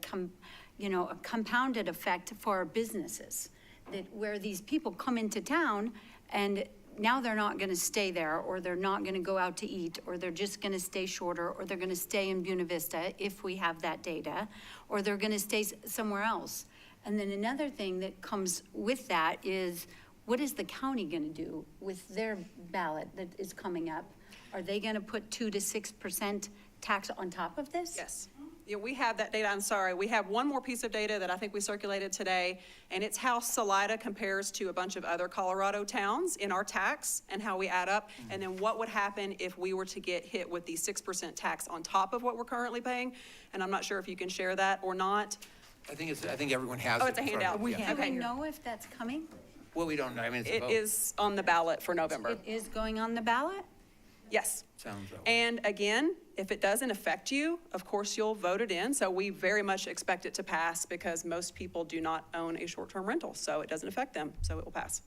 compounded effect for our businesses, that where these people come into town and now they're not gonna stay there, or they're not gonna go out to eat, or they're just gonna stay shorter, or they're gonna stay in Buena Vista if we have that data, or they're gonna stay somewhere else. And then another thing that comes with that is, what is the county gonna do with their ballot that is coming up? Are they gonna put 2 to 6% tax on top of this? Yes. Yeah, we have that data. I'm sorry. We have one more piece of data that I think we circulated today, and it's how Salida compares to a bunch of other Colorado towns in our tax and how we add up, and then what would happen if we were to get hit with the 6% tax on top of what we're currently paying. And I'm not sure if you can share that or not. I think everyone has it. Oh, it's a in front handout. of them, yeah. Do we know if that's coming? Well, we don't know, I mean, it's a It vote. is on the ballot for November. It is going on the ballot? Yes. Sounds that way. And again, if it doesn't affect you, of course, you'll vote it in. So we very much expect it to pass because most people do not own a short-term rental, so it doesn't affect them, so it will pass.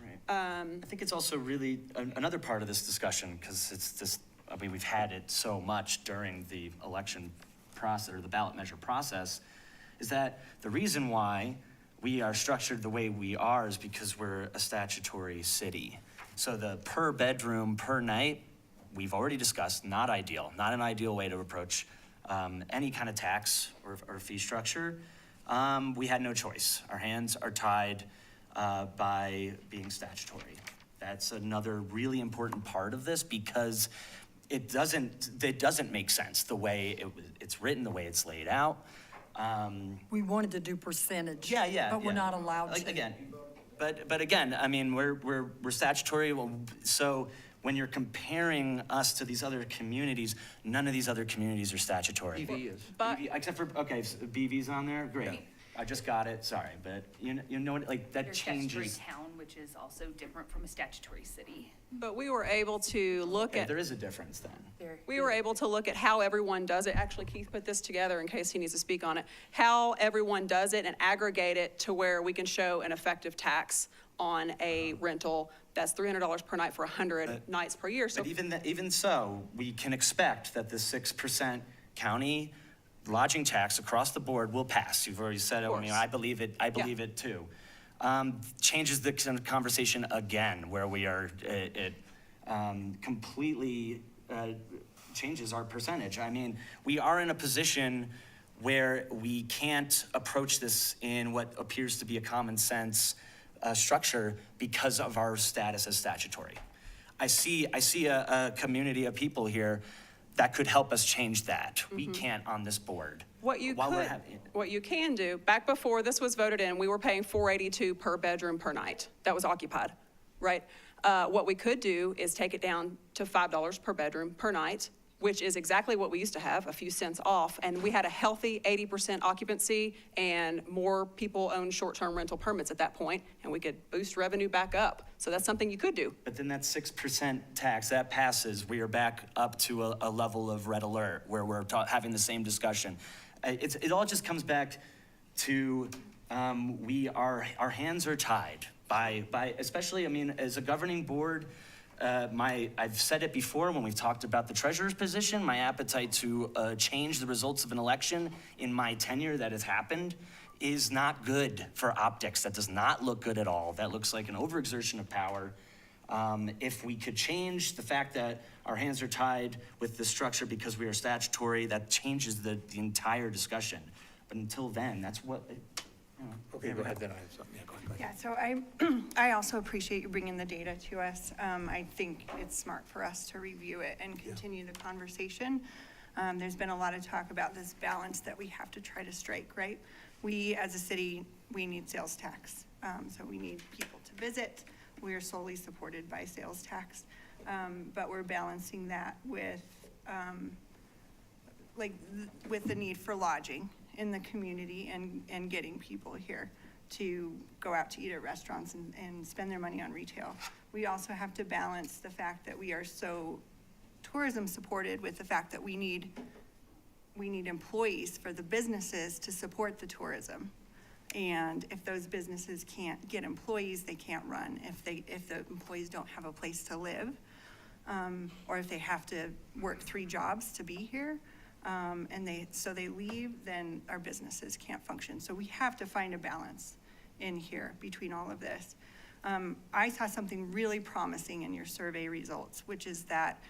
Right. I think it's also really another part of this discussion, because we've had it so much during the election process or the ballot measure process, is that the reason why we are structured the way we are is because we're a statutory city. So the per bedroom, per night, we've already discussed, not ideal, not an ideal way to approach any kind of tax or fee structure. We had no choice. Our hands are tied by being statutory. That's another really important part of this because it doesn't make sense the way it's written, the way it's laid out. We wanted to do percentage. Yeah. But we're not allowed to. Again, but again, I mean, we're statutory, so when you're comparing us to these other communities, none of these other communities are statutory. BV is. Except for, okay, so BV's on there, great. I just got it, sorry, but you know what, like, that Your statutory changes. town, which is also different from a statutory city. But we were able to look Okay, at, there is a difference then. we were able to look at how everyone does it. Actually, Keith put this together in case he needs to speak on it. How everyone does it and aggregate it to where we can show an effective tax on a rental that's $300 per night for 100 nights per year. So But even so, we can expect that the 6% county lodging tax across the board will pass. You've already said it, I mean, I believe it too. Changes the conversation again, where we are, it completely changes our percentage. I mean, we are in a position where we can't approach this in what appears to be a common sense structure because of our status as statutory. I see a community of people here that could help us change that. We can't on this board. what you While we're could, having- what you can do, back before this was voted in, we were paying $482 per bedroom per night that was occupied, right? What we could do is take it down to $5 per bedroom per night, which is exactly what we used to have, a few cents off. And we had a healthy 80% occupancy and more people owned short-term rental permits at that point, and we could boost revenue back up. So that's something you could do. But then that 6% tax, that passes, we are back up to a level of red alert where we're having the same discussion. It all just comes back to, our hands are tied by, especially, I mean, as a governing board, I've said it before when we've talked about the treasurer's position, my appetite to change the results of an election in my tenure that has happened is not good for optics. That does not look good at all. That looks like an overexertion of power. If we could change the fact that our hands are tied with the structure because we are statutory, that changes the entire discussion. But until then, that's what, Okay, go ahead, then I have something. Yeah, go ahead. Yeah, so I also appreciate you bringing the data to us. I think it's smart for us to review it and continue the conversation. There's been a lot of talk about this balance that we have to try to strike, right? We, as a city, we need sales tax. So we need people to visit. We are solely supported by sales tax. But we're balancing that with, with the need for lodging in the community and getting people here to go out to eat at restaurants and spend their money on retail. We also have to balance the fact that we are so tourism supported with the fact that we need employees for the businesses to support the tourism. And if those businesses can't get employees, they can't run. If the employees don't have a place to live, or if they have to work 3 jobs to be here, and they leave, then our businesses can't function. So we have to find a balance in here between all of this. I saw something really promising in your survey results, which is that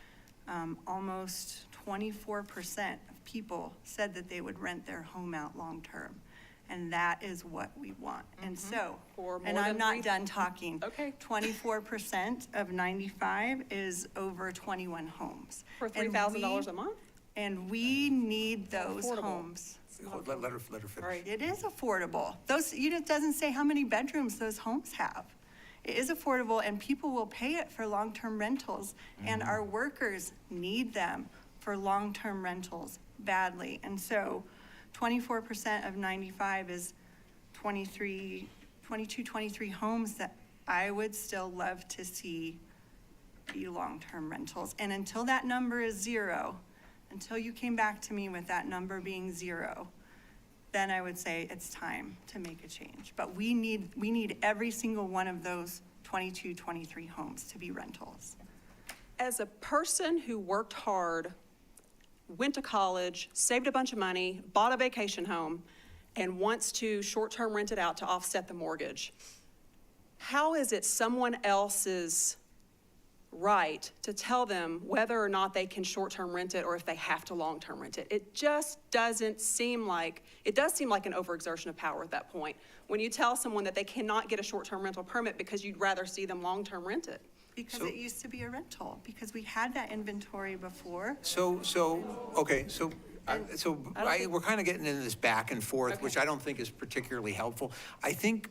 almost 24% of people said that they would rent their home out long-term. And that is what we want. And so, For more and I'm than not 3 done talking. Okay. 24% of 95 is over 21 homes. For And $3,000 a month? And we need those Affordable. homes. Let her finish. Right, it is affordable. It doesn't say how many bedrooms those homes have. It is affordable, and people will pay it for long-term rentals, and our workers need them for long-term rentals badly. And so 24% of 95 is 23 homes that I would still love to see be long-term rentals. And until that number is 0, until you came back to me with that number being 0, then I would say it's time to make a change. But we need every single one of those 23 homes to be rentals. As a person who worked hard, went to college, saved a bunch of money, bought a vacation home, and wants to short-term rent it out to offset the mortgage, how is it someone else's right to tell them whether or not they can short-term rent it or if they have to long-term rent it? It just doesn't seem like, it does seem like an overexertion of power at that point. When you tell someone that they cannot get a short-term rental permit because you'd rather see them long-term rent it. Because it used to be a rental, because we had that inventory before. Okay, we're kind of getting into this back and forth, which I don't think is particularly helpful. I think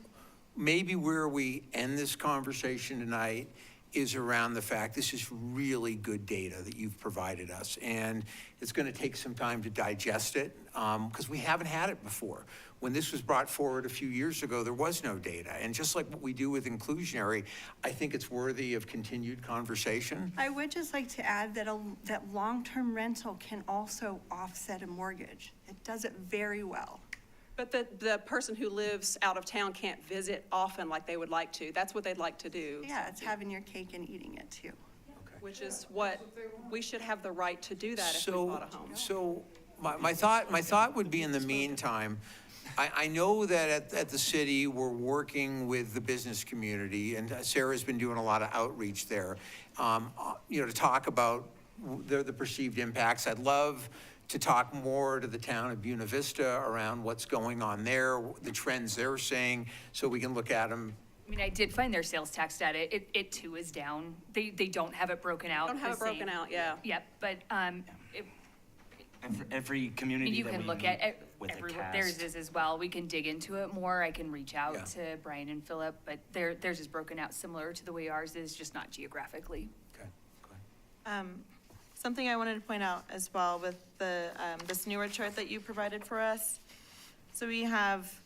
maybe where we end this conversation tonight is around the fact this is really good data that you've provided us. And it's going to take some time to digest it because we haven't had it before. When this was brought forward a few years ago, there was no data. And just like what we do with inclusionary, I think it's worthy of continued conversation. I would just like to add that that long-term rental can also offset a mortgage. It does it very well. But the person who lives out of town can't visit often like they would like to. That's what they'd like to do. Yeah, it's having your cake and eating it too. Which is what, we should have the right to do that if we bought a home. So my thought would be in the meantime, I know that at the city, we're working with the business community, and Sarah's been doing a lot of outreach there, to talk about the perceived impacts. I'd love to talk more to the town of Buena Vista around what's going on there, the trends they're seeing, so we can look at them. I mean, I did find their sales tax data. It too is down. They don't have it broken out. Don't have it broken out, yeah. Yep, but, Every community you that can we look meet at, with a everyone, theirs cast. is as well. We can dig into it more. I can reach out Yeah. to Brian and Philip, but theirs is broken out similar to the way ours is, just not geographically. Okay, go ahead. Something I wanted to point out as well with this newer chart that you provided for us. So we have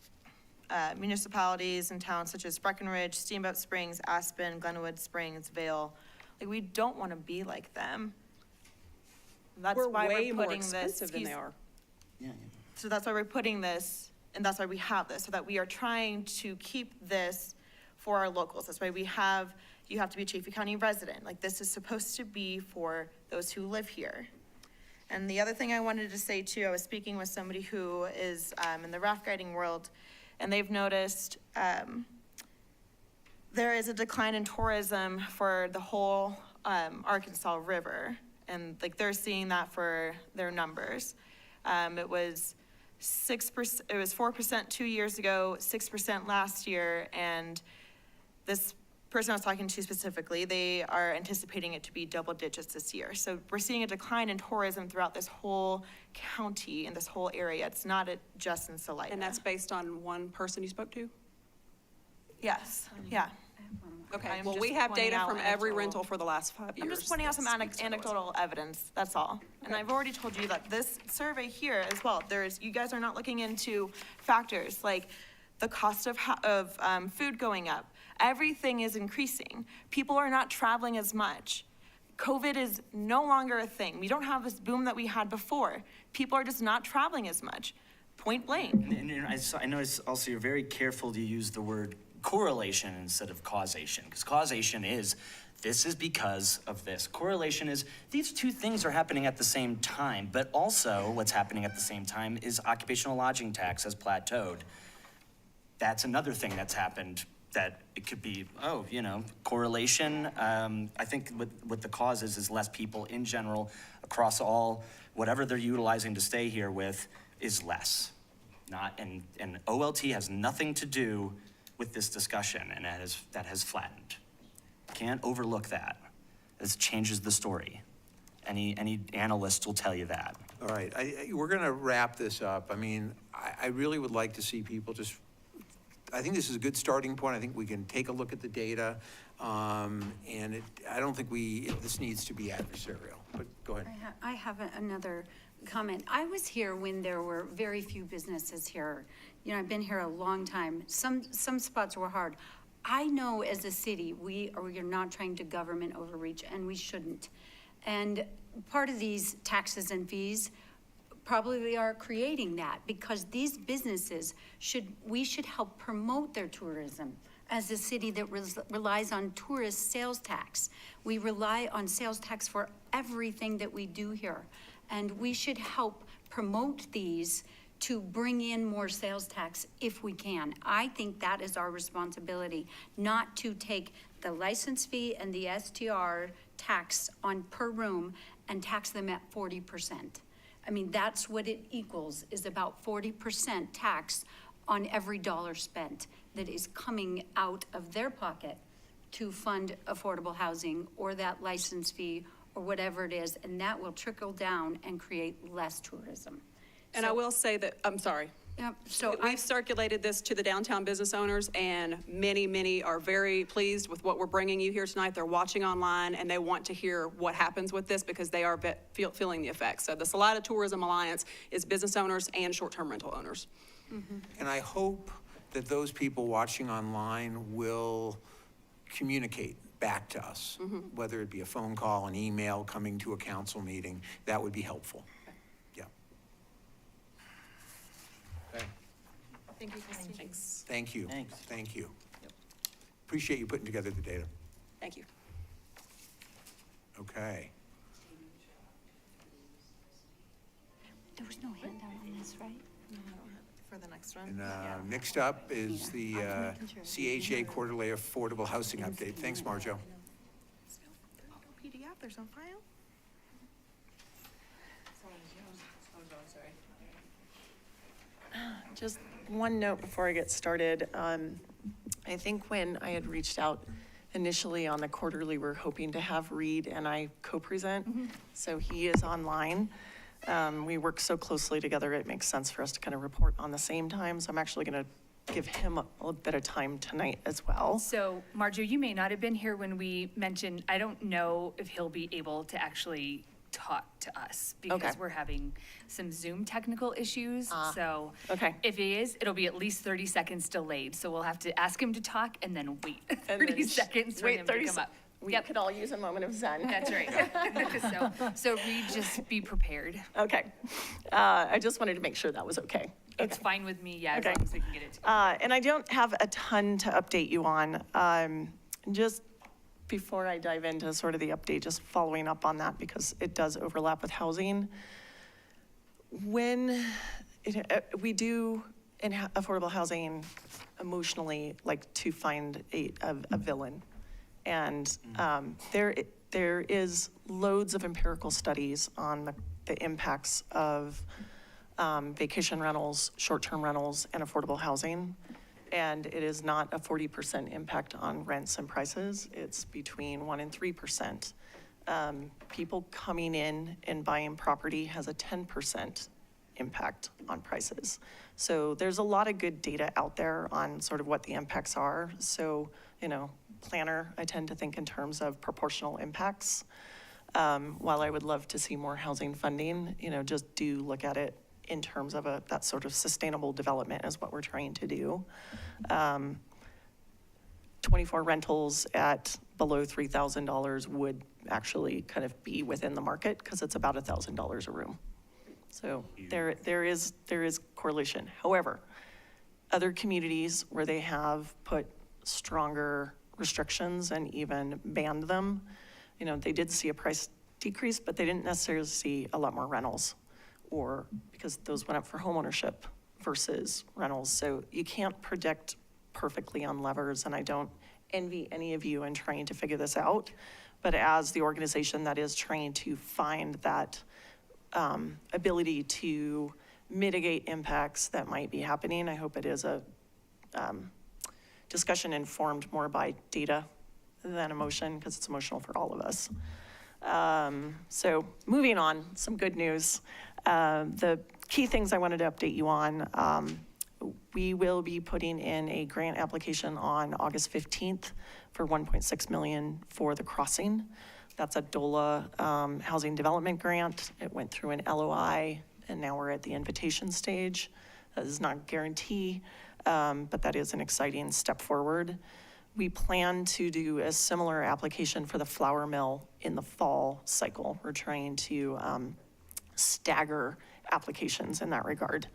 municipalities and towns such as Breckenridge, Steamboat Springs, Aspen, Glenwood Springs, Vale. Like, we don't want to be like them. That's We're why way we're more putting this. expensive than they are. Yeah, So that's why we're putting this, and that's why we have this, so that we are trying to keep this for our locals. That's why you have to be a Chaffey County resident. Like, this is supposed to be for those who live here. And the other thing I wanted to say too, I was speaking with somebody who is in the raft guiding world, and they've noticed there is a decline in tourism for the whole Arkansas River. And like, they're seeing that for their numbers. It was 6%, it was 4% 2 years ago, 6% last year, and this person I was talking to specifically, they are anticipating it to be double digits this year. So we're seeing a decline in tourism throughout this whole county and this whole area. It's not just in Salida. And that's based on one person you spoke to? Yes, yeah. Okay, I'm well, just we have pointing data out from every anecdotal- rental for the last 5 years. I'm just pointing out some that speaks to anecdotal evidence, that's all. And I've already told you that this survey here as well, you guys are not looking into factors like the cost of food going up. Everything is increasing. People are not traveling as much. COVID is no longer a thing. We don't have this boom that we had before. People are just not traveling as much, point blank. And I notice also you're very careful to use the word correlation instead of causation, because causation is, this is because of this. Correlation is, these two things are happening at the same time, but also what's happening at the same time is occupational lodging tax has plateaued. That's another thing that's happened that it could be, correlation. I think what the cause is less people in general across all, whatever they're utilizing to stay here with is less. And OLT has nothing to do with this discussion, and that has flattened. Can't overlook that. This changes the story. Any analyst will tell you that. All right, we're going to wrap this up. I mean, I really would like to see people I think this is a good starting point. I think we can take a look at the data, and I don't think this needs to be adversarial, but go ahead. I have another comment. I was here when there were very few businesses here. I've been here a long time. Some spots were hard. I know as a city, we are not trying to government overreach, and we shouldn't. And part of these taxes and fees probably are creating that, because these businesses we should help promote their tourism. As a city that relies on tourist sales tax, we rely on sales tax for everything that we do here. And we should help promote these to bring in more sales tax if we can. I think that is our responsibility, not to take the license fee and the STR tax on per room and tax them at 40%. I mean, that's what it equals, is about 40% tax on every dollar spent that is coming out of their pocket to fund affordable housing or that license fee or whatever it is, and that will trickle down and create less tourism. And I will say that, I'm sorry. Yep, so We've circulated this to the downtown business owners, and many are very pleased with what we're bringing you here tonight. They're watching online, and they want to hear what happens with this because they are feeling the effects. So the Salida Tourism Alliance is business owners and short-term rental owners. And I hope that those people watching online will communicate back to us, whether it be a phone call, an email, coming to a council meeting. That would be helpful. Yeah. Okay. Thank you, Christine. Thanks. Thank you. Thanks. Thank you. Appreciate you putting together the data. Thank you. Okay. there was no handout on this, right? For the next one. And next up is the CHA Quarterly Affordable Housing Update. Thanks, Marjo. PDF, there's no file? Just one note before I get started. I think when I had reached out initially on the quarterly, we're hoping to have Reed and I co-present. So he is online. We work so closely together, it makes sense for us to kind of report on the same time. So I'm actually going to give him a little bit of time tonight as well. So, Marjo, you may not have been here when we mentioned, I don't know if he'll be able to actually talk to us because Okay. we're having some Zoom technical issues. So okay. if he is, it'll be at least 30 seconds delayed. So we'll have to ask him to talk and then wait And 30 then seconds for wait him 30 to come up. We could all use a moment of zen. That's right. So Reed, just be prepared. Okay. I just wanted to make sure that was okay. It's fine with me, yeah, as Okay. long as we can get it. And I don't have a ton to update you on. Just before I dive into sort of the update, just following up on that because it does overlap with housing. When we do in affordable housing emotionally like to find a villain. And there is loads of empirical studies on the impacts of vacation rentals, short-term rentals, and affordable housing. And it is not a 40% impact on rents and prices. It's between 1% and 3%. People coming in and buying property has a 10% impact on prices. So there's a lot of good data out there on sort of what the impacts are. So, planner, I tend to think in terms of proportional impacts. While I would love to see more housing funding, just do look at it in terms of that sort of sustainable development is what we're trying to do. 24 rentals at below $3,000 would actually kind of be within the market because it's about $1,000 a room. So there is correlation. However, other communities where they have put stronger restrictions and even banned them, they did see a price decrease, but they didn't necessarily see a lot more rentals, or because those went up for homeownership versus rentals. So you can't predict perfectly on levers, and I don't envy any of you in trying to figure this out. But as the organization that is trying to find that ability to mitigate impacts that might be happening, I hope it is a discussion informed more by data than emotion, because it's emotional for all of us. So moving on, some good news. The key things I wanted to update you on, we will be putting in a grant application on August 15th for $1.6 million for the crossing. That's a DOLA housing development grant. It went through an LOI, and now we're at the invitation stage. That is not a guarantee, but that is an exciting step forward. We plan to do a similar application for the flour mill in the fall cycle. We're trying to stagger applications in that regard.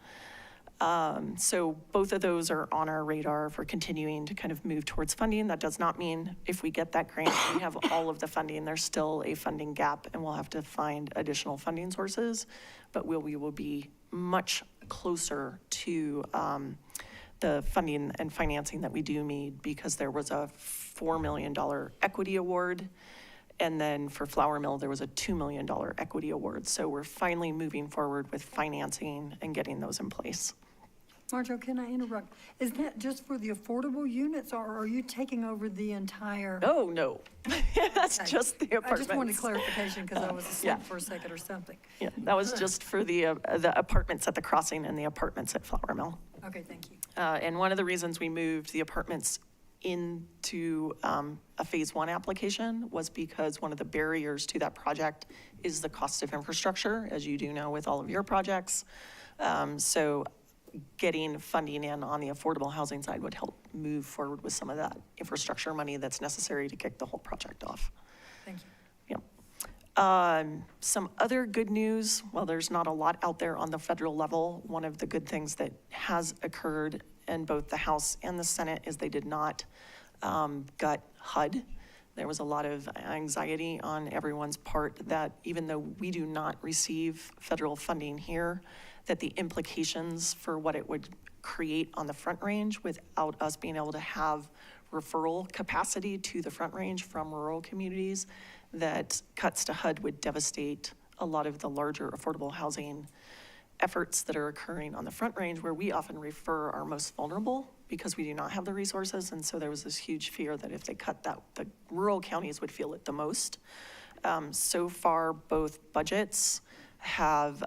So both of those are on our radar for continuing to kind of move towards funding. That does not mean if we get that grant, we have all of the funding. There's still a funding gap, and we'll have to find additional funding sources. But we will be much closer to the funding and financing that we do need, because there was a $4 million equity award. And then for Flour Mill, there was a $2 million equity award. So we're finally moving forward with financing and getting those in place. Marjo, can I interrupt? Is that just for the affordable units, or are you taking over the entire? Oh, no, that's Okay. just the I just wanted apartments. clarification because I was Yeah. asleep for a second or something. Yeah, that was just for the apartments at the crossing and the apartments at Flour Mill. Okay, thank you. And one of the reasons we moved the apartments into a Phase 1 application was because one of the barriers to that project is the cost of infrastructure, as you do know with all of your projects. So getting funding in on the affordable housing side would help move forward with some of that infrastructure money that's necessary to kick the whole project off. Thank you. Yep. Some other good news, well, there's not a lot out there on the federal level. One of the good things that has occurred in both the House and the Senate is they did not gut HUD. There was a lot of anxiety on everyone's part that even though we do not receive federal funding here, that the implications for what it would create on the Front Range without us being able to have referral capacity to the Front Range from rural communities, that cuts to HUD would devastate a lot of the larger affordable housing efforts that are occurring on the Front Range, where we often refer our most vulnerable because we do not have the resources. And so there was this huge fear that if they cut that, the rural counties would feel it the most. So far, both budgets have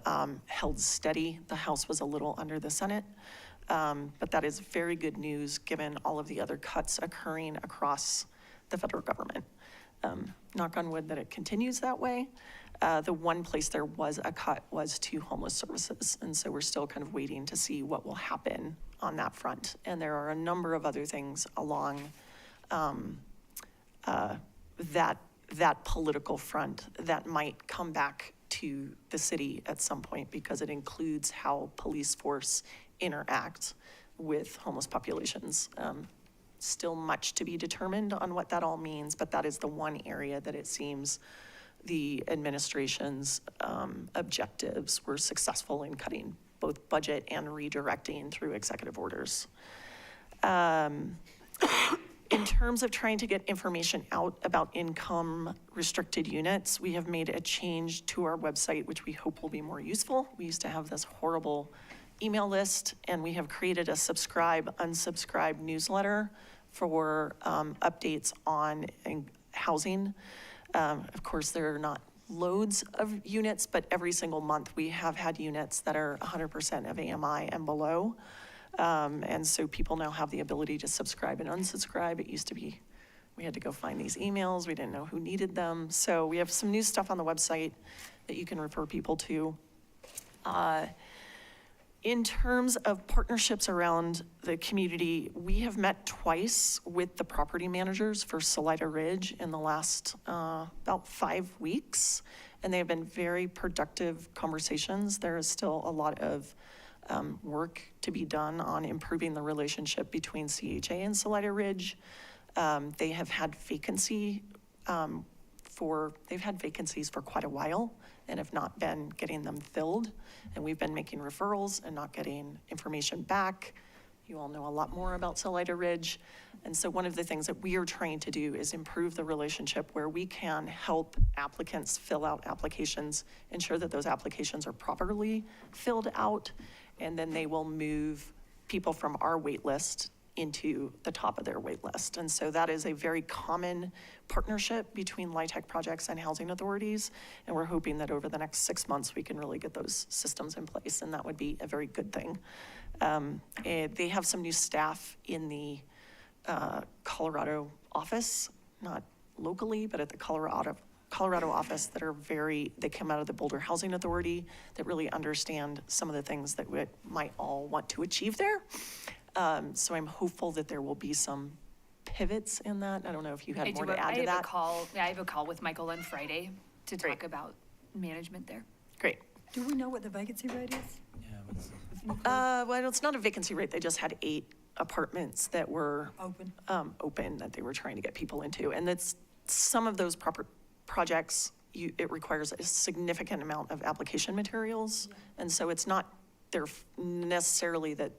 held steady. The House was a little under the Senate, but that is very good news given all of the other cuts occurring across the federal government. Knock on wood that it continues that way. The one place there was a cut was to homeless services, and so we're still kind of waiting to see what will happen on that front. And there are a number of other things along that political front that might come back to the city at some point, because it includes how police force interact with homeless populations. Still much to be determined on what that all means, but that is the one area that it seems the administration's objectives were successful in cutting both budget and redirecting through executive orders. In terms of trying to get information out about income restricted units, we have made a change to our website, which we hope will be more useful. We used to have this horrible email list, and we have created a subscribe, unsubscribe newsletter for updates on housing. Of course, there are not loads of units, but every single month we have had units that are 100% of AMI and below. And so people now have the ability to subscribe and unsubscribe. It used to be, we had to go find these emails. We didn't know who needed them. So we have some new stuff on the website that you can refer people to. In terms of partnerships around the community, we have met twice with the property managers for Salida Ridge in the last about 5 weeks, and they have been very productive conversations. There is still a lot of work to be done on improving the relationship between CHA and Salida Ridge. They have had vacancies for quite a while and have not been getting them filled. And we've been making referrals and not getting information back. You all know a lot more about Salida Ridge. And so one of the things that we are trying to do is improve the relationship where we can help applicants fill out applications, ensure that those applications are properly filled out, and then they will move people from our wait list into the top of their wait list. And so that is a very common partnership between LIHTC projects and housing authorities. And we're hoping that over the next 6 months, we can really get those systems in place, and that would be a very good thing. They have some new staff in the Colorado office, not locally, but at the Colorado office that are they come out of the Boulder Housing Authority that really understand some of the things that we might all want to achieve there. So I'm hopeful that there will be some pivots in that. I don't know if you had more to add to that. I have a call with Michael on Friday to talk about management there. Great. Do we know what the vacancy rate is? Well, it's not a vacancy rate. They just had 8 apartments that were open that they were trying to get people into. And that's some of those projects, it requires a significant amount of application materials. And so it's not they're necessarily that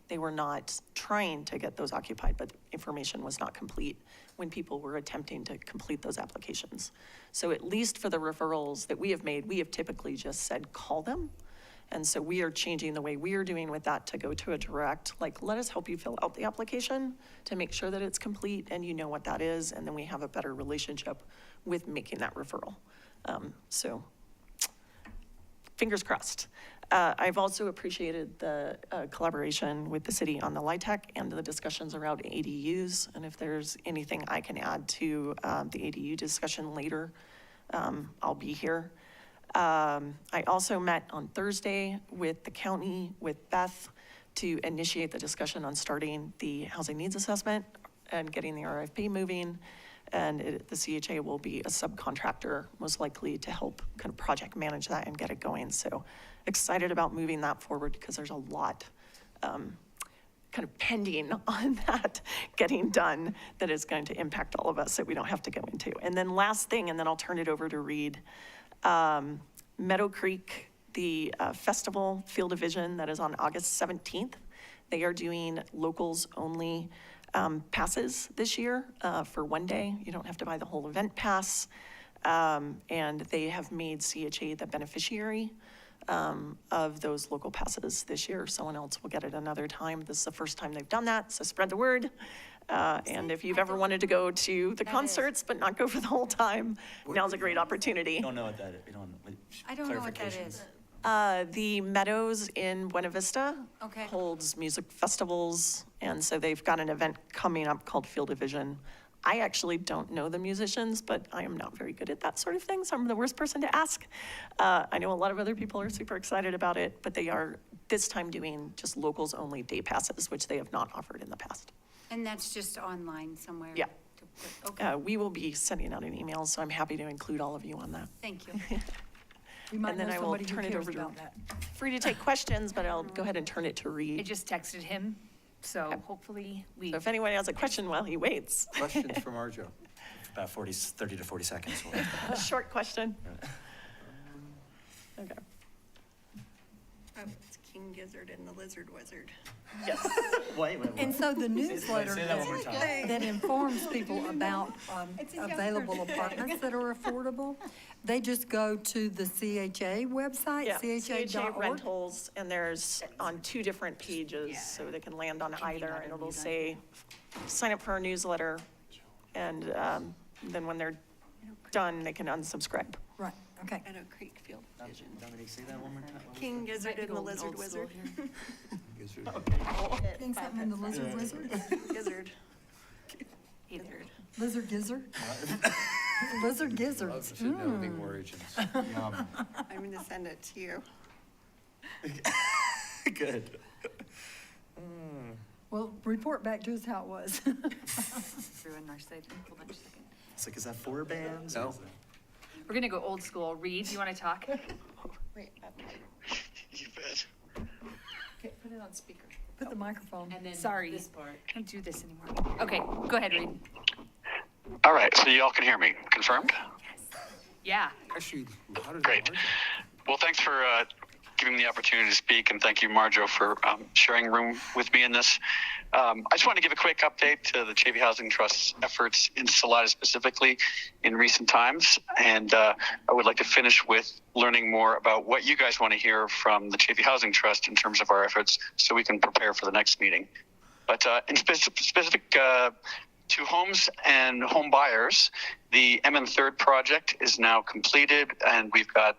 they were not trying to get those occupied, but information was not complete when people were attempting to complete those applications. So at least for the referrals that we have made, we have typically just said, call them. And so we are changing the way we are doing with that to go to a direct, like, let us help you fill out the application to make sure that it's complete and you know what that is. And then we have a better relationship with making that referral. So fingers crossed. I've also appreciated the collaboration with the city on the LIHTC and the discussions around ADUs. And if there's anything I can add to the ADU discussion later, I'll be here. I also met on Thursday with the county, with Beth, to initiate the discussion on starting the housing needs assessment and getting the RFP moving. And the CHA will be a subcontractor, most likely, to help kind of project manage that and get it going. So excited about moving that forward because there's a lot kind of pending on that getting done that is going to impact all of us that we don't have to go into. And then last thing, and then I'll turn it over to Reed. Meadow Creek, the festival field division that is on August 17th, they are doing locals only passes this year for one day. You don't have to buy the whole event pass. And they have made CHA the beneficiary of those local passes this year. Someone else will get it another time. This is the first time they've done that, so spread the word. And if you've ever wanted to go to the concerts but not go for the whole time, now's a great opportunity. I don't know what that is. I don't know what that is. The Meadows in Buena Vista Okay. holds music festivals, and so they've got an event coming up called Field Division. I actually don't know the musicians, but I am not very good at that sort of thing, so I'm the worst person to ask. I know a lot of other people are super excited about it, but they are this time doing just locals only day passes, which they have not offered in the past. And that's just online somewhere? Yeah. Okay, We will be sending out an email, so I'm happy to include all of you on that. thank you. You might And then know I will somebody who turn it cares over to, about that. free to take questions, but I'll go ahead and turn it to I Reed. just texted him, so hopefully we. So if anyone has a question while he waits, Questions from Arjo? About 30 to 40 seconds. a short question. Okay. It's King Gizzard and the Lizard Wizard. Yes. Wait. And so the newsletter Say that one more time. that informs people about available apartments that are affordable, they just go to the CHA website, Yeah, CHA CHA.org. rentals, and there's on 2 different pages, so they can land on either, and it'll say, sign up for our newsletter, and then when they're done, they can unsubscribe. Right, okay. Meadow Creek Field Division. Dominique, say that one more time. King Gizzard and the Lizard Wizard. Getting something in the lizard wizard? Gizzard. Lizard gizzard? Lizard gizzards. I'm gonna send it to you. Good. Well, report back to us how it was. Everyone, our side, hold on just a second. It's like, is that 4 bands? No. We're gonna go old school. Reed, do you wanna talk? Wait, You bet. Okay, put it on speaker. Put the microphone. And then Sorry. this part. Don't do this anymore. Okay, go ahead, Reed. All right, so y'all can hear me. Confirmed? Yeah. Actually, how did Great. Well, thanks for giving me the opportunity to speak, and thank you, Marjo, for sharing room with me in this. I just want to give a quick update to the Chafee Housing Trust's efforts in Salida specifically in recent times, and I would like to finish with learning more about what you guys want to hear from the Chafee Housing Trust in terms of our efforts so we can prepare for the next meeting. But in specific to homes and home buyers, the MN3rd project is now completed, and we've got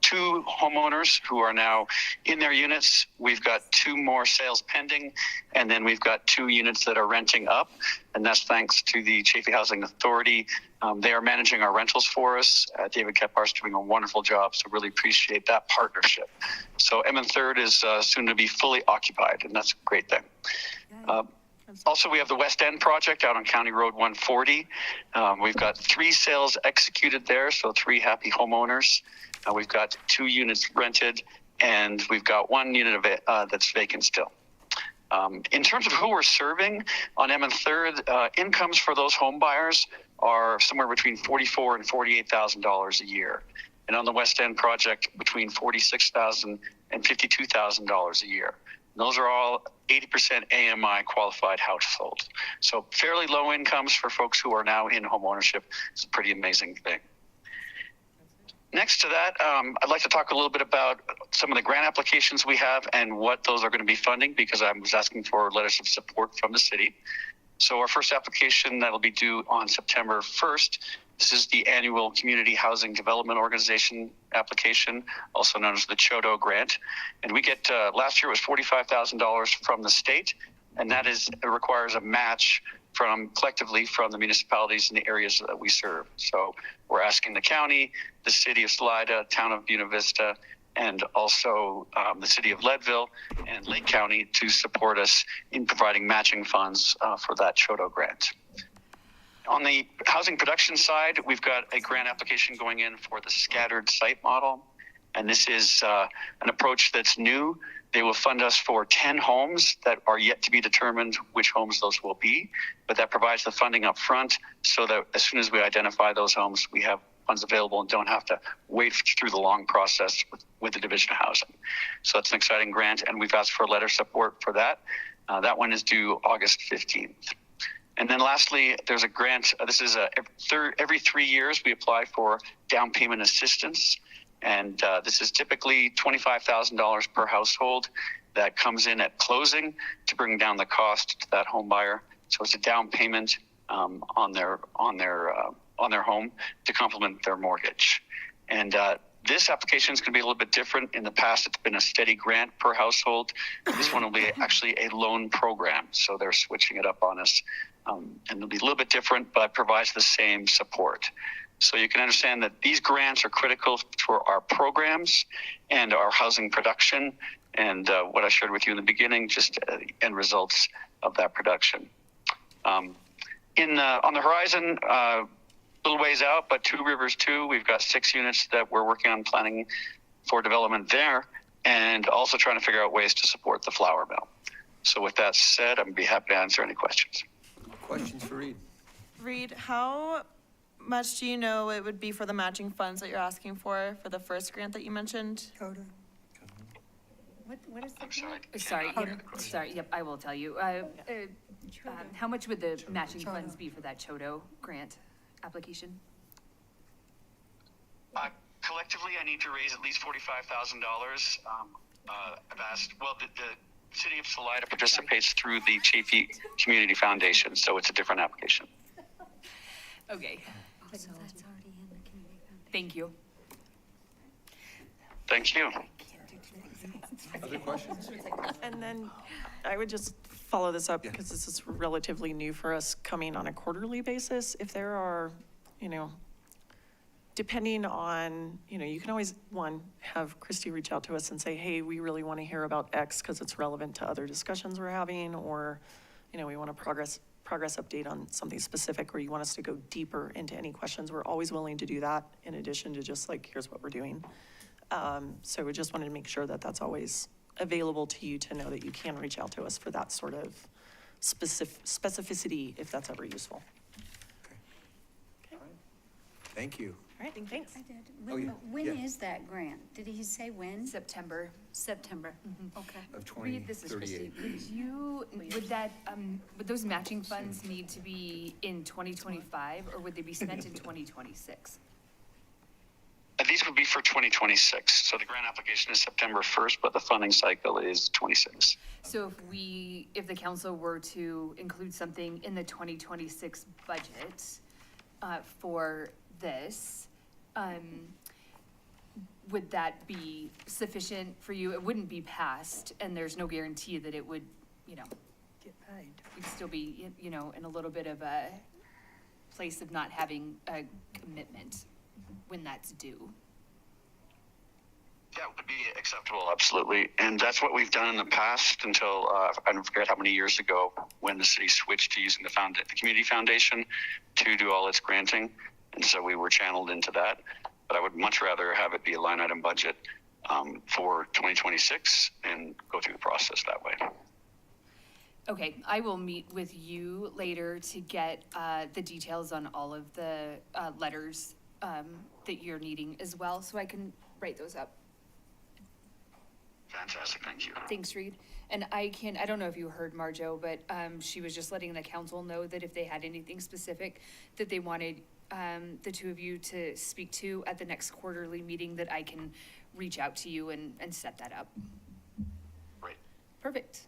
2 homeowners who are now in their units. We've got 2 more sales pending, and then we've got 2 units that are renting up, and that's thanks to the Chafee Housing Authority. They are managing our rentals for us. David Kephar's doing a wonderful job, so really appreciate that partnership. So MN3rd is soon to be fully occupied, and that's a great thing. Also, we have the West End project out on County Road 140. We've got 3 sales executed there, so 3 happy homeowners. We've got 2 units rented, and we've got 1 unit that's vacant still. In terms of who we're serving on MN3rd, incomes for those home buyers are somewhere between $44,000 and $48,000 a year. And on the West End project, between $46,000 and $52,000 a year. And those are all 80% AMI qualified households. So fairly low incomes for folks who are now in home ownership. It's a pretty amazing thing. Next to that, I'd like to talk a little bit about some of the grant applications we have and what those are going to be funding, because I was asking for letters of support from the city. So our first application that'll be due on September 1st, this is the annual Community Housing Development Organization application, also known as the CHODO grant. And we get, last year was $45,000 from the state, and that is, it requires a match collectively from the municipalities in the areas that we serve. So we're asking the county, the city of Salida, town of Buena Vista, and also the city of Leadville and Lake County to support us in providing matching funds for that CHODO grant. On the housing production side, we've got a grant application going in for the scattered site model. And this is an approach that's new. They will fund us for 10 homes that are yet to be determined which homes those will be, but that provides the funding up front so that as soon as we identify those homes, we have funds available and don't have to wait through the long process with the Division of Housing. So that's an exciting grant, and we've asked for letter support for that. That one is due August 15th. And then lastly, there's a grant. This is every 3 years we apply for down payment assistance. And this is typically $25,000 per household that comes in at closing to bring down the cost to that home buyer. So it's a down payment on their home to complement their mortgage. And this application is going to be a little bit different. In the past, it's been a steady grant per household. This one will be actually a loan program. So they're switching it up on us. And it'll be a little bit different, but provides the same support. So you can understand that these grants are critical for our programs and our housing production. And what I shared with you in the beginning, just end results of that production. On the horizon, a little ways out, but Two Rivers 2, we've got 6 units that we're working on planning for development there, and also trying to figure out ways to support the flour mill. So with that said, I'm going to be happy to answer any questions. Questions for Reed? Reed, how much do you know it would be for the matching funds that you're asking for the first grant that you mentioned? CODA. What is the? I'm sorry. Sorry, yep, I will tell you. How much would the matching funds be for that CHODO grant application? Collectively, I need to raise at least $45,000. I've asked, well, the city of Salida participates through the Chafee Community Foundation, so it's a different application. Okay, But that's already in the community foundation. thank you. Thank you. Other questions? And then I would just follow this up because this is relatively new for us coming on a quarterly basis. If there are, depending on, you can always, have Christy reach out to us and say, hey, we really want to hear about X because it's relevant to other discussions we're having, or, we want a progress update on something specific, or you want us to go deeper into any questions. We're always willing to do that in addition to just like, here's what we're doing. So we just wanted to make sure that that's always available to you to know that you can reach out to us for that sort of specificity if that's ever useful. Thank you. All right, thanks. I did. Oh, yeah. When Yeah. is that grant? Did he say when? September. September. Okay. Of Reed, this is Christie. 2038. Would those matching funds need to be in 2025, or would they be spent in 2026? These would be for 2026. So the grant application is September 1st, but the funding cycle is 26. So if the council were to include something in the 2026 budget for this, would that be sufficient for you? It wouldn't be passed, and there's no guarantee that it would, Get paid. we'd still be, in a little bit of a place of not having a commitment when that's due. That would be acceptable, absolutely. And that's what we've done in the past until, I don't forget how many years ago, when the city switched to using the Community Foundation to do all its granting. And so we were channeled into that. But I would much rather have it be a line item budget for 2026 and go through the process that way. Okay, I will meet with you later to get the details on all of the letters that you're needing as well, so I can write those up. Fantastic, thank you. Thanks, Reed. And I don't know if you heard Marjo, but she was just letting the council know that if they had anything specific that they wanted the two of you to speak to at the next quarterly meeting, that I can reach out to you and set that up. Great. Perfect.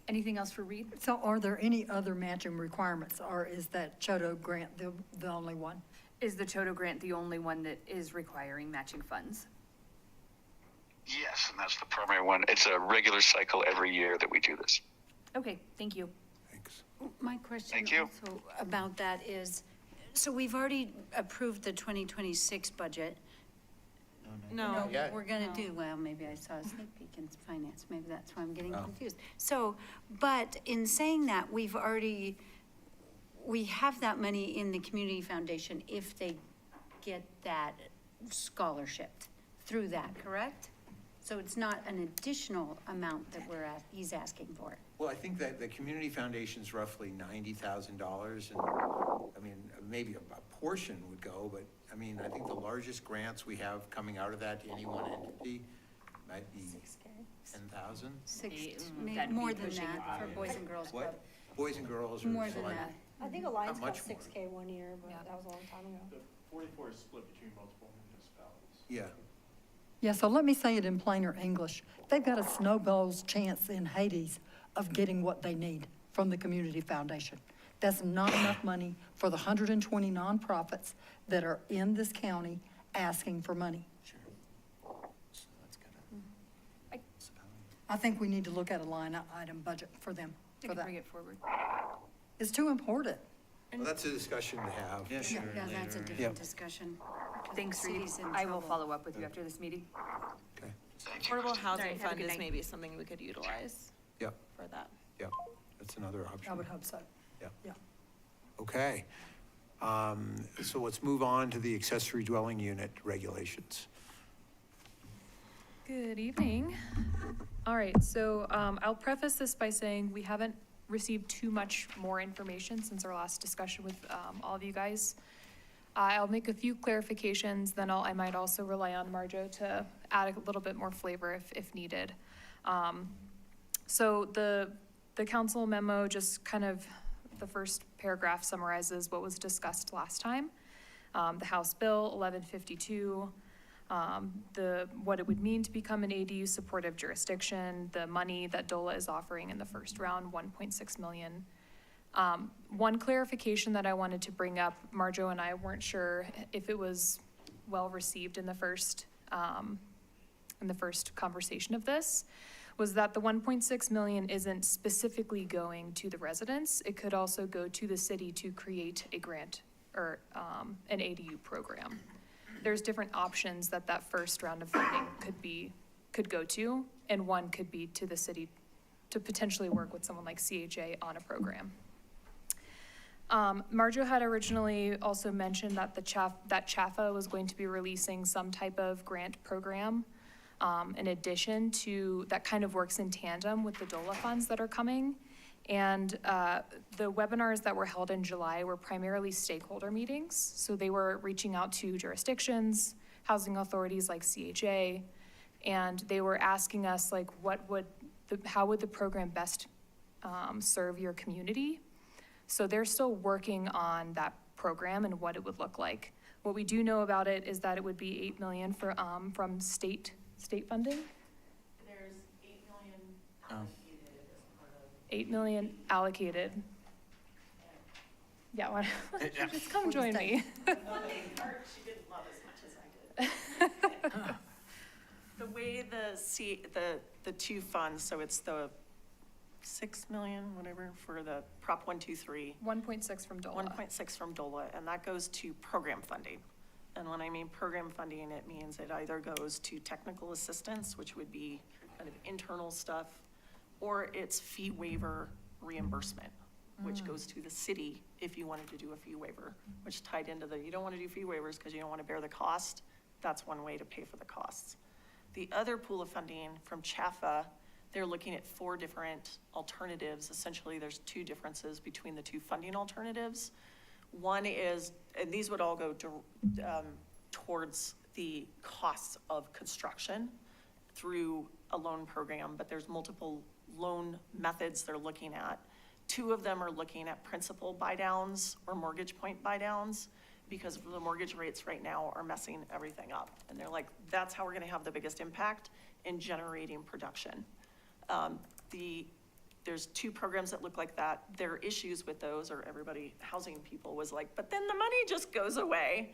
Anything else for Reed? So are there any other matching requirements, or is that Chodo grant the only one? Is the Chodo grant the only one that is requiring matching funds? Yes, and that's the primary one. It's a regular cycle every year that we do this. Okay, thank you. Thanks. My question Thank you. also about that is, so we've already approved the 2026 budget. No. Yeah. We're gonna do, well, maybe I saw a sneak peek in finance, maybe that's why I'm getting confused. So, but in saying that, we have that money in the community foundation if they get that scholarship through that, correct? So it's not an additional amount that he's asking for. Well, I think that the community foundation's roughly $90,000, and, I mean, maybe a portion would go, but, I mean, I think the largest grants we have coming out of that to any one entity might be 10,000. Maybe that'd be more than pushing it. that for Boys and Girls Club. What? Boys and girls are. More than like- that. I think Alliance Not got much more. 6K one year, but Yeah. that was a long time ago. The 44 is split between multiple municipalities. Yeah. Yeah, so let me say it in plainer English. They've got a snowball's chance in Hades of getting what they need from the community foundation. That's not enough money for the 120 nonprofits that are in this county asking for money. Sure. So that's good. I think we need to look at a line item budget for them, We for can that. bring it forward. It's too important. Well, that's a discussion to have. Yeah, sure. Yeah, that's a later. different discussion. because Thanks, the Reed. city's in I will trouble. follow up with you after this meeting. Okay. Thank you. Affordable Christine. housing Alright, have a fund good is night. maybe something we could utilize Yep, for that. yep. That's another option. I would hope so. Yeah. Yeah. Okay. So let's move on to the accessory dwelling unit regulations. Good evening. All right, so I'll preface this by saying we haven't received too much more information since our last discussion with all of you guys. I'll make a few clarifications, then I might also rely on Marjo to add a little bit more flavor if needed. So the council memo, just kind of the first paragraph summarizes what was discussed last time. The House Bill 1152, what it would mean to become an ADU supportive jurisdiction, the money that DOLA is offering in the first round, 1.6 million. One clarification that I wanted to bring up, Marjo and I weren't sure if it was well received in the first conversation of this, was that the 1.6 million isn't specifically going to the residents. It could also go to the city to create a grant or an ADU program. There's different options that first round of funding could go to, and one could be to the city to potentially work with someone like CHA on a program. Marjo had originally also mentioned that that CHAFA was going to be releasing some type of grant program in addition to, that kind of works in tandem with the DOLA funds that are coming. And the webinars that were held in July were primarily stakeholder meetings. So they were reaching out to jurisdictions, housing authorities like CHA, and they were asking us like, how would the program best serve your community? So they're still working on that program and what it would look like. What we do know about it is that it would be 8 million from state funding. There's 8 million allocated as part of. 8 million allocated. Yeah, why don't just come join me. She didn't love as much as I did. The way the two funds, so it's the 6 million, whatever, for the Prop 123. 1.6 from DOLA. 1.6 from DOLA, and that goes to program funding. And when I mean program funding, it means it either goes to technical assistance, which would be kind of internal stuff, or it's fee waiver reimbursement, which goes to the city if you wanted to do a fee waiver, which tied into you don't want to do fee waivers because you don't want to bear the cost. That's one way to pay for the costs. The other pool of funding from CHAFA, they're looking at 4 different alternatives. Essentially, there's 2 differences between the 2 funding alternatives. One is, and these would all go towards the costs of construction. through a loan program, but there's multiple loan methods they're looking at. 2 of them are looking at principal buy-downs or mortgage point buy-downs, because the mortgage rates right now are messing everything up. And they're like, that's how we're gonna have the biggest impact in generating production. There's 2 programs that look like that. There are issues with those, or everybody, housing people was like, but then the money just goes away.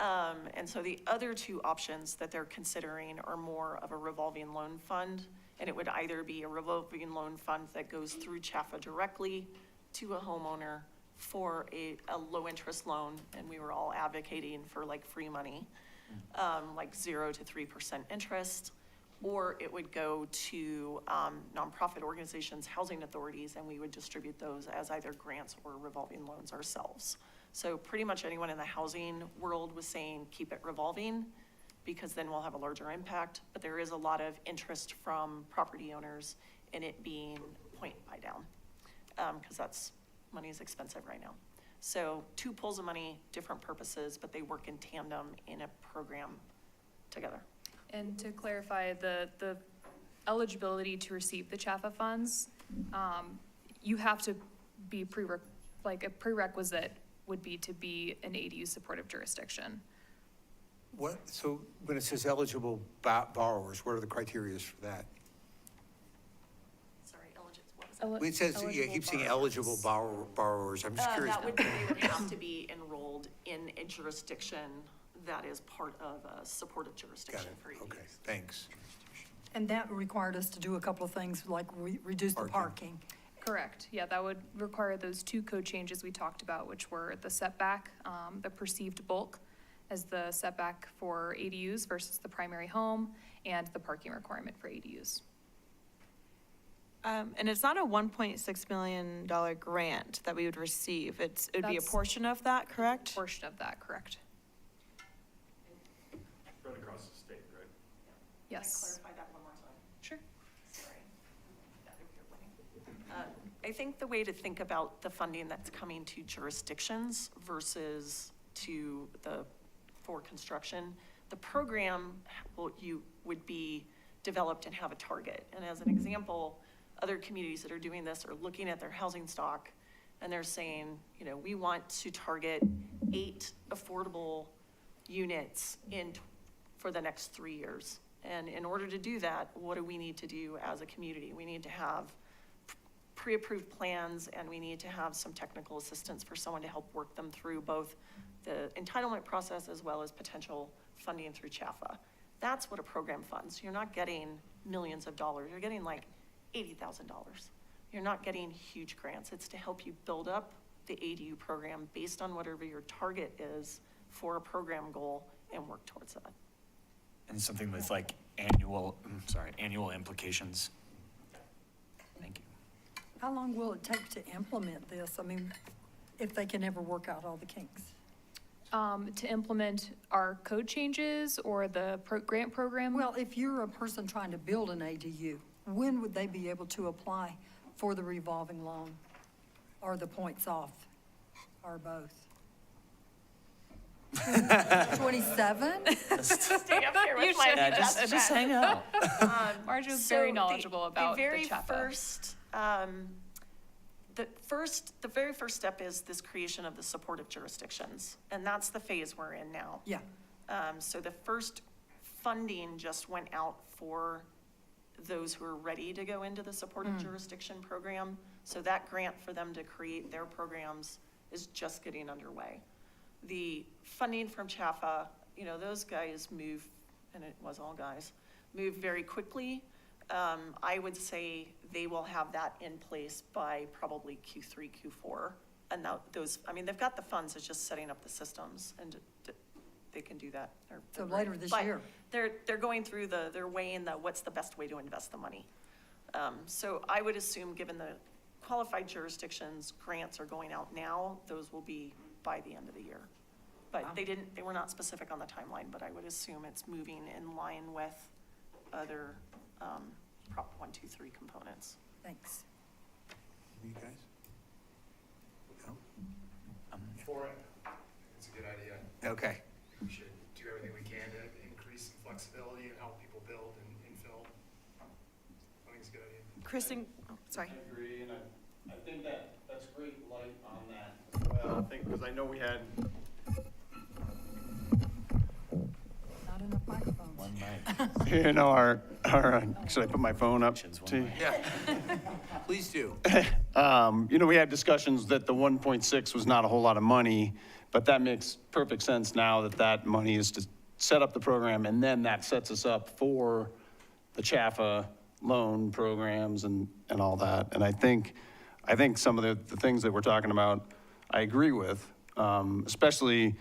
And so the other 2 options that they're considering are more of a revolving loan fund. And it would either be a revolving loan fund that goes through CHFA directly to a homeowner for a low interest loan. And we were all advocating for like free money, like 0 to 3% interest. Or it would go to nonprofit organizations, housing authorities, and we would distribute those as either grants or revolving loans ourselves. So pretty much anyone in the housing world was saying, keep it revolving, because then we'll have a larger impact. But there is a lot of interest from property owners in it being point buy down, because money is expensive right now. So 2 pools of money, different purposes, but they work in tandem in a program together. And to clarify, the eligibility to receive the CHFA funds, you have to be a prerequisite would be to be an ADU supportive jurisdiction. So when it says eligible borrowers, what are the criteria for that? Sorry, eligible, what was that? It says, yeah, it keeps saying eligible borrowers. I'm just curious. They would have to be enrolled in a jurisdiction that is part of a supportive Got jurisdiction it. for ADUs. Okay, thanks. And that required us to do a couple of things, like reduce the parking. Correct, yeah, that would require those 2 code changes we talked about, which were the setback, the perceived bulk as the setback for ADUs versus the primary home, and the parking requirement for ADUs. And it's not a $1.6 million grant that we would receive. It'd be a That's- portion of that, correct? Portion of that, correct? Spread across the state, right? Yes. Clarify that one more time. Sure. Sorry. I think the way to think about the funding that's coming to jurisdictions versus to for construction, the program would be developed and have a target. And as an example, other communities that are doing this are looking at their housing stock and they're saying, we want to target 8 affordable units for the next 3 years. And in order to do that, what do we need to do as a community? We need to have pre-approved plans, and we need to have some technical assistance for someone to help work them through both the entitlement process as well as potential funding through CHFA. That's what a program funds. You're not getting millions of dollars. You're getting like $80,000. You're not getting huge grants. It's to help you build up the ADU program based on whatever your target is for a program goal and work towards that. And something with like annual implications. Thank you. How long will it take to implement this? I mean, if they can ever work out all the kinks? To implement our code changes or the grant program? Well, if you're a person trying to build an ADU, when would they be able to apply for the revolving loan? Or the points off, or both? 27? Stay up here with my Yeah, just hang out. Marjo's So very knowledgeable about the very CHFA. first, the very first step is this creation of the supportive jurisdictions, and that's the phase we're in now. Yeah. So the first funding just went out for those who are ready to go into the supportive jurisdiction program. So that grant for them to create their programs is just getting underway. The funding from CHFA, those guys move, and it was all guys, move very quickly. I would say they will have that in place by probably Q3, Q4. And they've got the funds, it's just setting up the systems, and they can do that. So later this But year. They're going through they're weighing what's the best way to invest the money. So I would assume, given the qualified jurisdictions, grants are going out now, those will be by the end of the year. But they were not specific on the timeline, but I would assume it's moving in line with other Prop 1, 2, 3 components. Thanks. You guys? No? For it, it's a good idea. Okay. We should do everything we can to increase flexibility and help people build and infill Kristen, oh, sorry. I agree, and I think that's great light on that. Well, I think, because I know we had, Not enough microphones. One mic. you know, should I put my phone up to? Yeah. Please do. You know, we had discussions that the 1.6 was not a whole lot of money, but that makes perfect sense now that that money is to set up the program, and then that sets us up for the CHAFA loan programs and all that. And I think some of the things that we're talking about, I agree with, especially,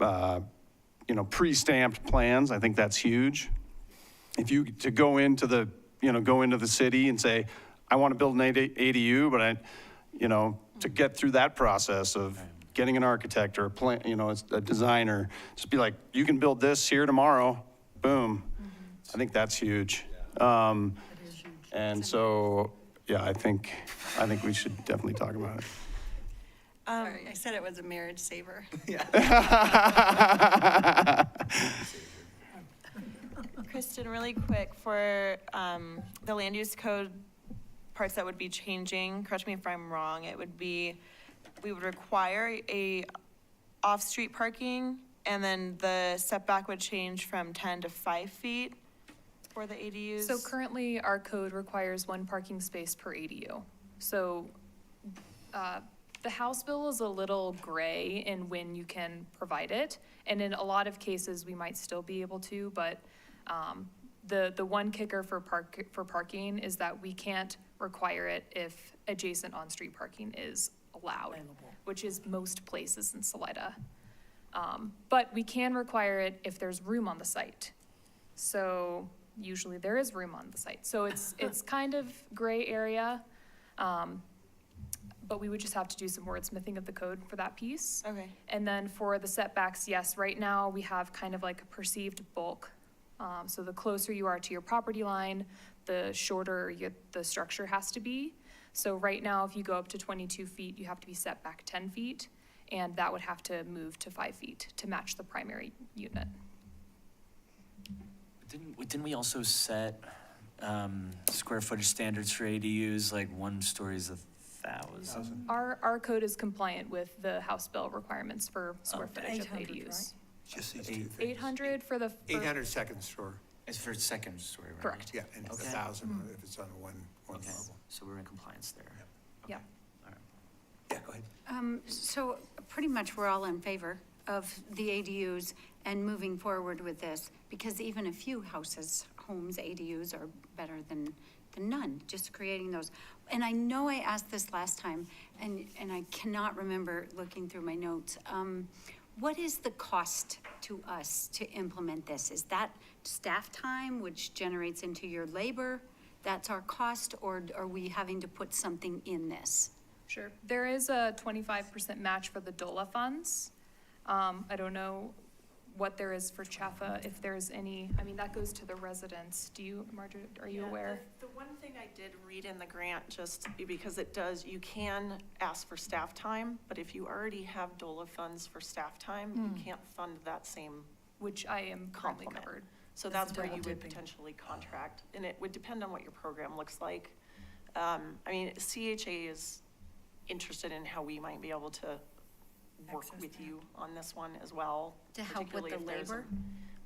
you know, pre-stamped plans. I think that's huge. If you, to go into the city and say, I want to build an ADU, but to get through that process of getting an architect or a plan, a designer, just be like, you can build this here tomorrow, boom. I think that's huge. And so, yeah, I think we should definitely talk about it. Sorry, I said it was a marriage saver. Kristen, really quick, for the land use code parts that would be changing, correct me if I'm wrong, it would be, we would require a off-street parking, and then the setback would change from 10 to 5 feet for the ADUs? So currently, our code requires 1 parking space per ADU. So the House bill is a little gray in when you can provide it, and in a lot of cases, we might still be able to, but the one kicker for parking is that we can't require it if adjacent on-street parking is allowed, which is most places in Salida. But we can require it if there's room on the site. So usually there is room on the site. So it's kind of gray area. But we would just have to do some wordsmithing of the code for that piece. Okay. And then for the setbacks, yes, right now we have kind of like a perceived bulk. So the closer you are to your property line, the shorter the structure has to be. So right now, if you go up to 22 feet, you have to be set back 10 feet, and that would have to move to 5 feet to match the primary unit. Didn't we also set square footage standards for ADUs, like 1 story is 1,000? Our code is compliant with the House bill requirements for square footage of 800, ADUs. right? Just these two things. 800 for the. 800 second story. It's for second story, right? Correct. Yeah, and Okay. 1,000 if it's on one Okay, level. so we're in compliance there. Yeah. All right. Yeah, go ahead. So pretty much we're all in favor of the ADUs and moving forward with this, because even a few homes, ADUs are better than none, just creating those. And I know I asked this last time, and I cannot remember looking through my notes. What is the cost to us to implement this? Is that staff time, which generates into your labor? That's our cost, or are we having to put something in this? Sure. There is a 25% match for the DOLA funds. I don't know what there is for CHAFA, if there's any, I mean, that goes to the residents. Do you, Margaret, are you aware? The one thing I did read in the grant, just because it does, you can ask for staff time, but if you already have DOLA funds for staff time, you can't fund that same Which I am currently complement. covered. So This that's is where double you would dipping. potentially contract, and it would depend on what your program looks like. I mean, CHA is interested in how we might be able to work Access with that. you on this one as well. To help with particularly the if there's a- labor?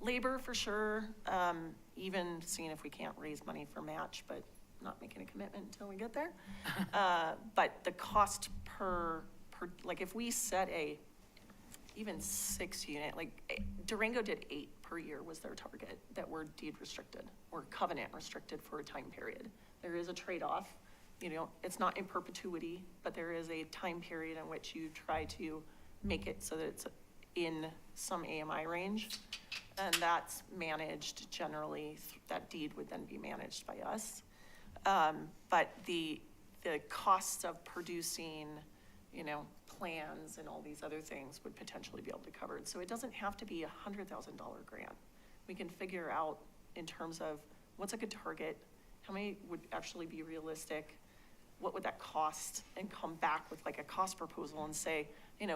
Labor for sure, even seeing if we can't raise money for match, but not making a commitment until we get there. But the cost per, like if we set even 6 unit, like Durango did 8 per year was their target that were deed restricted or covenant restricted for a time period. There is a trade-off, it's not in perpetuity, but there is a time period in which you try to make it so that it's in some AMI range. And that's managed generally, that deed would then be managed by us. But the costs of producing, plans and all these other things would potentially be able to cover it. So it doesn't have to be a $100,000 grant. We can figure out in terms of what's a good target, how many would actually be realistic, what would that cost, and come back with like a cost proposal and say,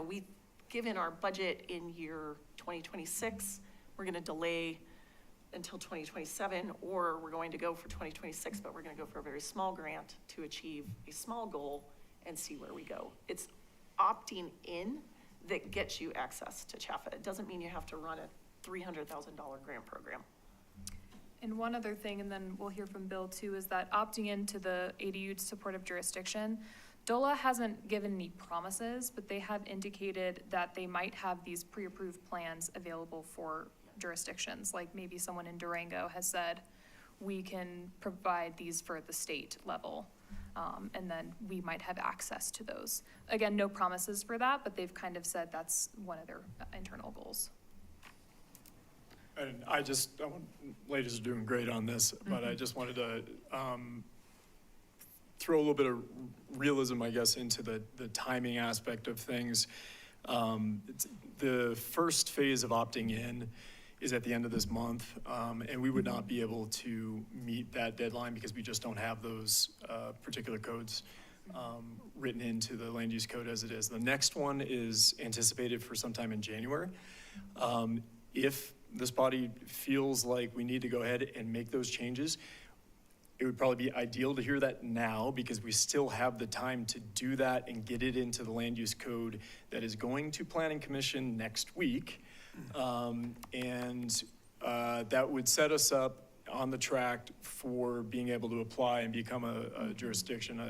we given our budget in year 2026, we're gonna delay until 2027, or we're going to go for 2026, but we're going to go for a very small grant to achieve a small goal and see where we go. It's opting in that gets you access to CHAFA. It doesn't mean you have to run a $300,000 grant program. And one other thing, and then we'll hear from Bill too, is that opting into the ADU supportive jurisdiction, DOLA hasn't given any promises, but they have indicated that they might have these pre-approved plans available for jurisdictions. Like maybe someone in Durango has said, we can provide these for the state level. And then we might have access to those. Again, no promises for that, but they've kind of said that's one of their internal goals. And ladies are doing great on this, but I just wanted to throw a little bit of realism, I guess, into the timing aspect of things. The first phase of opting in is at the end of this month, and we would not be able to meet that deadline because we just don't have those particular codes written into the land use code as it is. The next one is anticipated for sometime in January. If this body feels like we need to go ahead and make those changes, it would probably be ideal to hear that now because we still have the time to do that and get it into the land use code that is going to Planning Commission next week. That would set us up on the track for being able to apply and become a jurisdiction,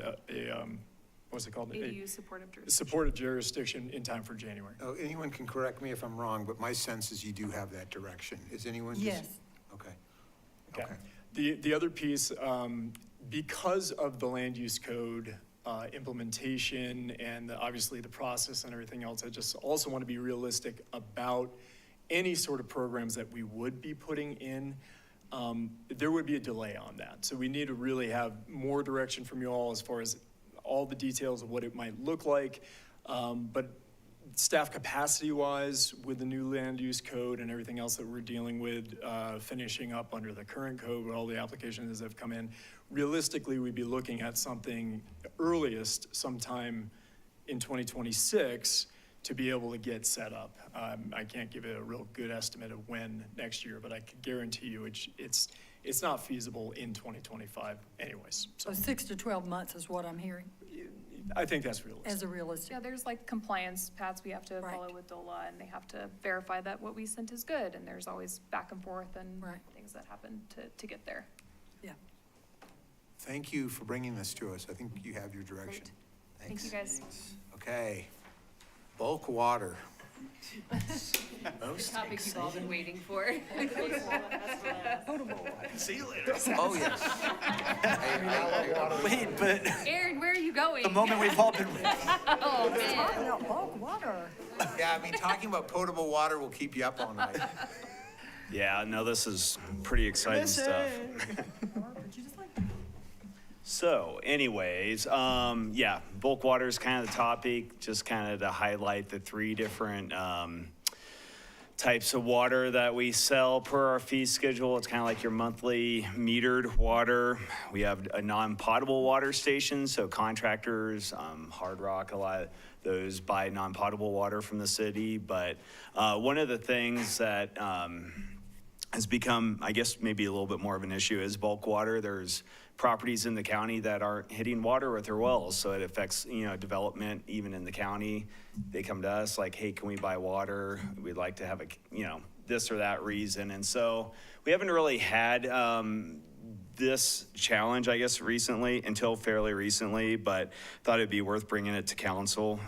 what's it called? ADU supportive jurisdiction. Supportive jurisdiction in time for January. Oh, anyone can correct me if I'm wrong, but my sense is you do have that direction. Is anyone? Yes. Okay. Okay. The other piece, because of the land use code implementation and obviously the process and everything else, I just also want to be realistic about any sort of programs that we would be putting in. There would be a delay on that. So we need to really have more direction from you all as far as all the details of what it might look like. But staff capacity wise with the new land use code and everything else that we're dealing with, finishing up under the current code with all the applications that have come in, realistically, we'd be looking at something earliest sometime in 2026 to be able to get set up. I can't give a real good estimate of when next year, but I can guarantee you it's not feasible in 2025 anyways. So 6 to 12 months is what I'm hearing I think that's realistic. as a realistic. Yeah, there's like compliance paths we have to Right. follow with DOLA, and they have to verify that what we sent is good, and there's always back and forth and Right. things that happen to get there. Yeah. Thank you for bringing this to us. I think you have your direction. Thank you, guys. Okay. Bulk water. Topic you've all been waiting for. See you later. Oh, yes. Wait, but Aaron, where are you going? the moment we've all been Oh, man. About bulk water. Yeah, I mean, talking about potable water will keep you up all night. Yeah, no, this is pretty exciting stuff. So anyways, yeah, bulk water is kind of the topic, just kind of to highlight the three different types of water that we sell per our fee schedule. It's kind of like your monthly metered water. We have a non-potable water station, so contractors, Hard Rock, a lot of those buy non-potable water from the city. But one of the things that has become, I guess, maybe a little bit more of an issue is bulk water. There's properties in the county that aren't hitting water with their wells, so it affects, development even in the county. They come to us like, hey, can we buy water? We'd like to have this or that reason. And so we haven't really had this challenge, I guess, recently, until fairly recently, but thought it'd be worth bringing it to council.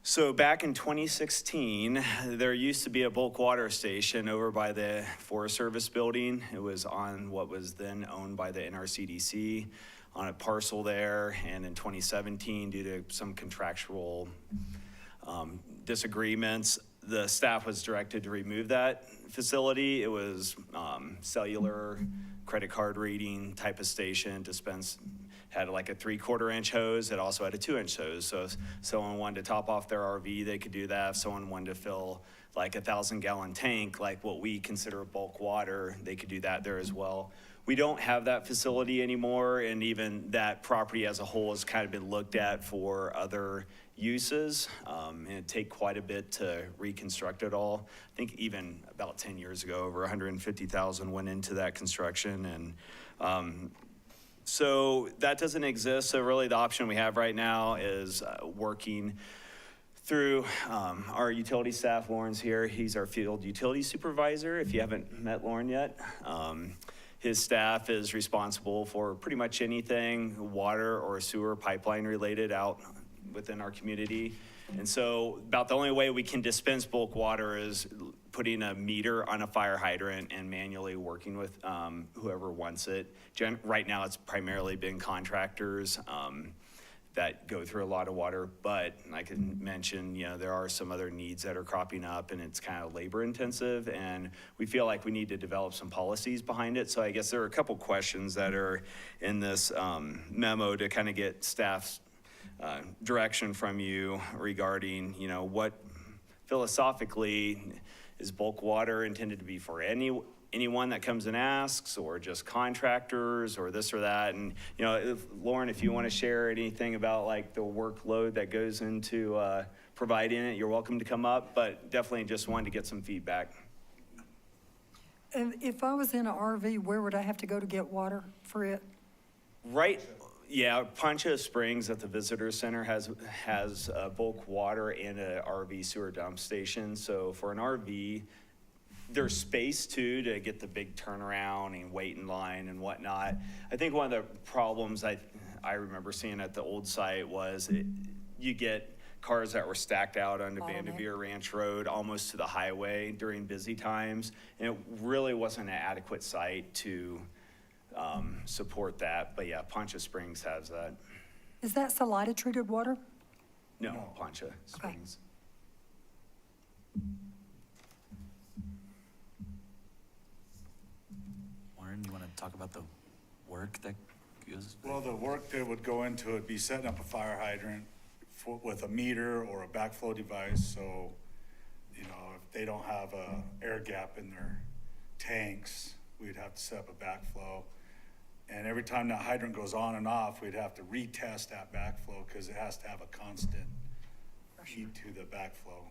So back in 2016, there used to be a bulk water station over by the Forest Service building. It was on what was then owned by the NRCDC on a parcel there. And in 2017, due to some contractual disagreements, the staff was directed to remove that facility. It was cellular, credit card reading type of station, had like a 3/4 inch hose. It also had a 2-inch hose. So if someone wanted to top off their RV, they could do that. If someone wanted to fill like a 1,000-gallon tank, like what we consider bulk water, they could do that there as well. We don't have that facility anymore, and even that property as a whole has kind of been looked at for other uses, and it'd take quite a bit to reconstruct it all. I think even about 10 years ago, over 150,000 went into that construction, and so that doesn't exist. So really the option we have right now is working through our utility staff. Lauren's here. He's our field utility supervisor, if you haven't met Lauren yet. His staff is responsible for pretty much anything water or sewer pipeline related out within our community. And so about the only way we can dispense bulk water is putting a meter on a fire hydrant and manually working with whoever wants it. Right now, it's primarily been contractors that go through a lot of water, but I can mention, you know, there are some other needs that are cropping up, and it's kind of labor intensive, and we feel like we need to develop some policies behind it. So I guess there are a couple questions that are in this memo to kind of get staff's direction from you regarding, you know, what philosophically is bulk water intended to be for anyone that comes and asks, or just contractors, or this or that. And, you know, Lauren, if you want to share anything about like the workload that goes into providing it, you're welcome to come up, but definitely just wanted to get some feedback. And if I was in an RV, where would I have to go to get water for it? Right, yeah, Poncha Springs at the Visitor Center has bulk water and a RV sewer dump station. So for an RV, there's space too to get the big turnaround and wait in line and whatnot. I think one of the problems I remember seeing at the old site was you get cars that were stacked out on the Vanderveer Ranch Road almost to the highway during busy times, and it really wasn't an adequate site to support that. But yeah, Poncha Springs has that. Is that Salida treated water? No, Poncha Springs. Warren, you want to talk about the work that goes? Well, the work that would go into it would be setting up a fire hydrant with a meter or a backflow device. So, you know, if they don't have a air gap in their tanks, we'd have to set up a backflow. And every time that hydrant goes on and off, we'd have to retest that backflow because it has to have a constant heat to the backflow.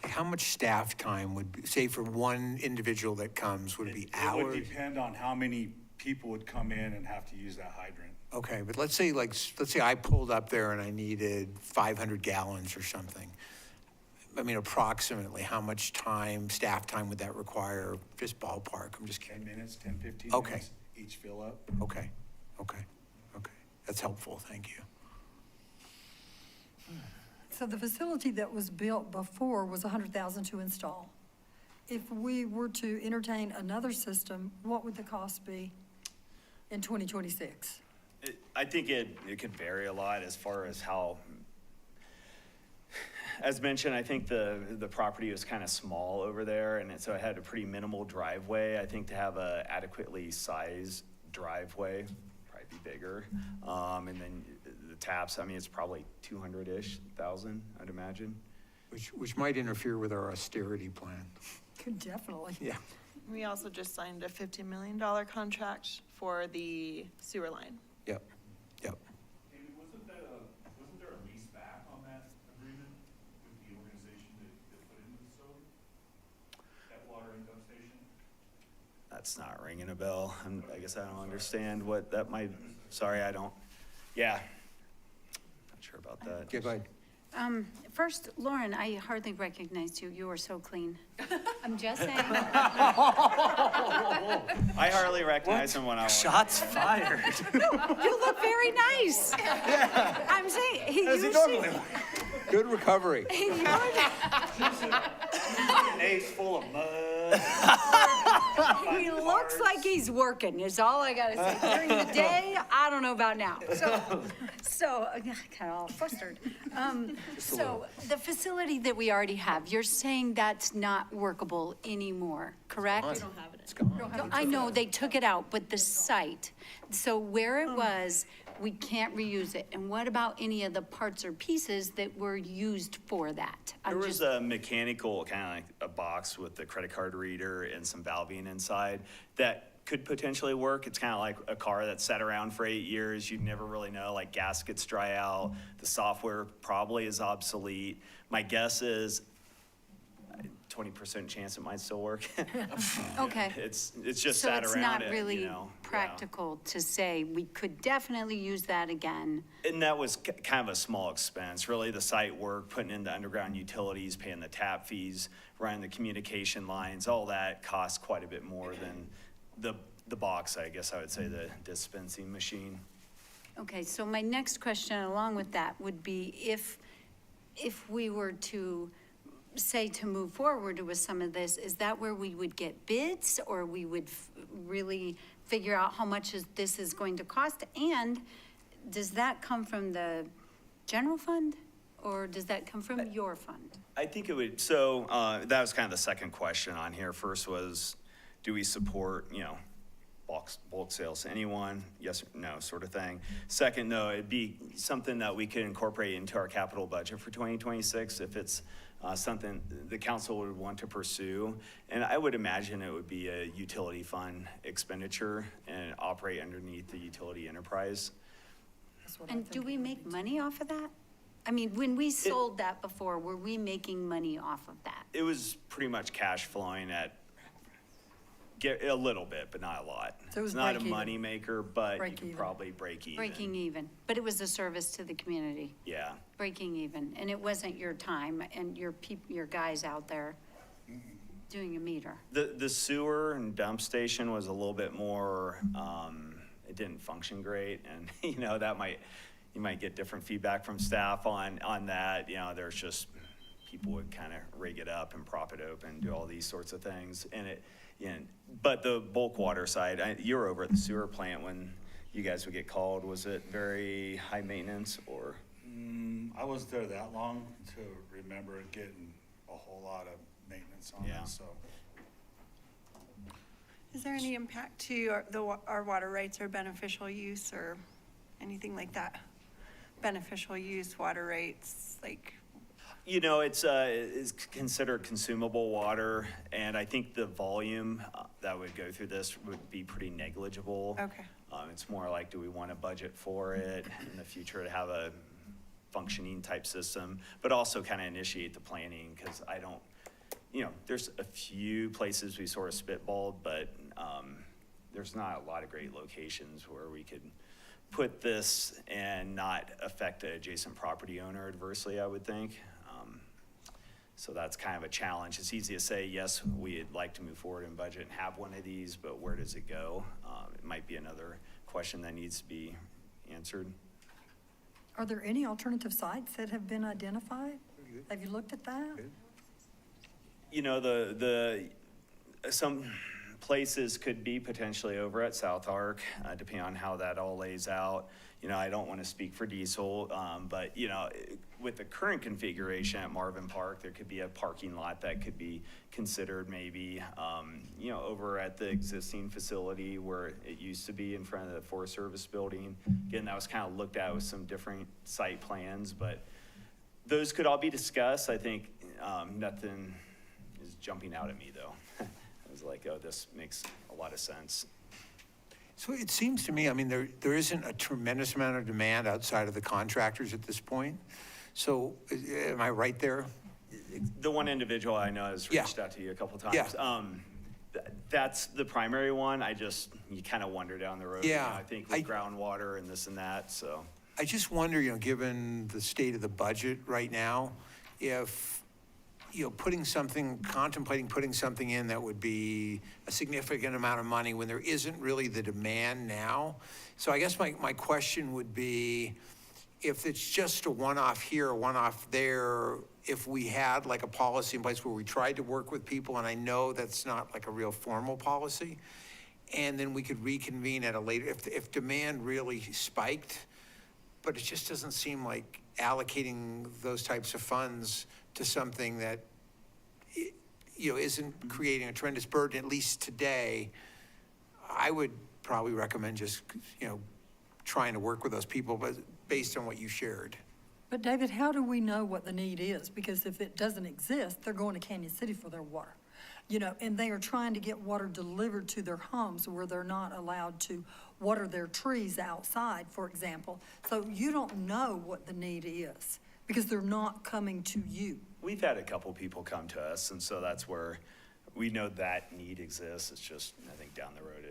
How much staff time would, say for one individual that comes, would it be hours? It would depend on how many people would come in and have to use that hydrant. Okay, but let's say I pulled up there and I needed 500 gallons or something. I mean, approximately how much time, staff time would that require? Just ballpark, I'm just kidding. 10 minutes, 10, 15 Okay. minutes, each fill up. Okay. That's helpful, thank you. So the facility that was built before was $100,000 to install. If we were to entertain another system, what would the cost be in 2026? I think it could vary a lot as far as how, as mentioned, I think the property was kind of small over there, and so it had a pretty minimal driveway. I think to have a adequately sized driveway, probably be bigger. And then the taps, I mean, it's probably 200-ish thousand, I'd imagine. Which might interfere with our austerity plan. Could definitely. Yeah. We also just signed a $50 million contract for the sewer line. Yep. David, wasn't there a lease back on that agreement with the organization that put in the facility? That water and dump station? That's not ringing a bell. I guess I don't understand what that might, sorry, I don't, yeah. Not sure about that. Okay, go ahead. First, Lauren, I hardly recognized you. You were so clean. I'm just saying. I hardly recognize him when I walk. Shots fired. You look very nice. Yeah. I'm saying, As he normally would. Good recovery. Nate's full of mud. He looks like he's working, is all I gotta say. During the day, I don't know about now. So kind of all flustered. So the facility that we already have, you're saying that's not workable anymore, correct? We don't have it. It's gone. No, I know, they took it out, but the site, so where it was, we can't reuse it. And what about any of the parts or pieces that were used for that? There was a mechanical, kind of like a box with the credit card reader and some valving inside that could potentially work. It's kind of like a car that's sat around for 8 years. You'd never really know, like gaskets dry out. The software probably is obsolete. My guess is 20% chance it might still work. Okay. It's just So sat it's around not it, really you know. Yeah. practical to say we could definitely use that again. And that was kind of a small expense, really, the site work, putting in the underground utilities, paying the tap fees, running the communication lines, all that costs quite a bit more than the box, I guess I would say, the dispensing machine. Okay, so my next question along with that would be if we were to say to move forward with some of this, is that where we would get bids or we would really figure out how much this is going to cost? And does that come from the general fund or does that come from your fund? I think it would, so that was kind of the second question on here. First was, do we support, you know, bulk sales to anyone? Yes or no, sort of thing. Second, no, it'd be something that we could incorporate into our capital budget for 2026 if it's something the council would want to pursue. And I would imagine it would be a utility fund expenditure and operate underneath the utility enterprise. And do we make money off of that? I mean, when we sold that before, were we making money off of that? It was pretty much cash flowing at a little bit, but not a lot. So it was It's not a break even. money maker, but you Break could even. probably break even. Breaking even, but it was a service to the community, Yeah. breaking even, and it wasn't your time and your guys out there doing a meter. The sewer and dump station was a little bit more, it didn't function great, and, you know, you might get different feedback from staff on that. You know, there's just, people would kind of rig it up and prop it open, do all these sorts of things, but the bulk water side, you were over at the sewer plant when you guys would get called. Was it very high maintenance or? I wasn't there that long to remember getting a whole lot of maintenance on Yeah. it, so. Is there any impact to our water rights or beneficial use or anything like that? Beneficial use, water rates, like, You know, it's considered consumable water, and I think the volume that would go through this would be pretty negligible. okay. It's more like, do we want to budget for it in the future to have a functioning type system, but also kind of initiate the planning, because I don't, you know, there's a few places we sort of spitballed, but there's not a lot of great locations where we could put this and not affect the adjacent property owner adversely, I would think. So that's kind of a challenge. It's easy to say, yes, we'd like to move forward in budget and have one of these, but where does it go? It might be another question that needs to be answered. Are there any alternative sites that have been identified? Have you looked at that? You know, some places could be potentially over at South Arc, depending on how that all lays out. You know, I don't want to speak for Diesel, but, you know, with the current configuration at Marvin Park, there could be a parking lot that could be considered maybe, you know, over at the existing facility where it used to be in front of the Forest Service building. Again, that was kind of looked at with some different site plans, but those could all be discussed. I think nothing is jumping out at me, though. I was like, oh, this makes a lot of sense. So it seems to me, I mean, there isn't a tremendous amount of demand outside of the contractors at this point. So am I right there? The one individual I know has reached out to you a couple times. Yeah. That's the primary one. You kind of wonder down the road. Yeah. You know, I think with groundwater and this and that, so. I just wonder, you know, given the state of the budget right now, if, you know, contemplating putting something in that would be a significant amount of money when there isn't really the demand now. So I guess my question would be, if it's just a one-off here, a one-off there, if we had like a policy in place where we tried to work with people, and I know that's not like a real formal policy, and then we could reconvene at a later, if demand really spiked, but it just doesn't seem like allocating those types of funds to something that, you know, isn't creating a tremendous burden, at least today. I would probably recommend just, you know, trying to work with those people, but based on what you shared. But David, how do we know what the need is? Because if it doesn't exist, they're going to Canyon City for their water. You know, and they are trying to get water delivered to their homes where they're not allowed to water their trees outside, for example. So you don't know what the need is because they're not coming to you. We've had a couple people come to us, and so that's where we know that need exists. It's just, I think down the road,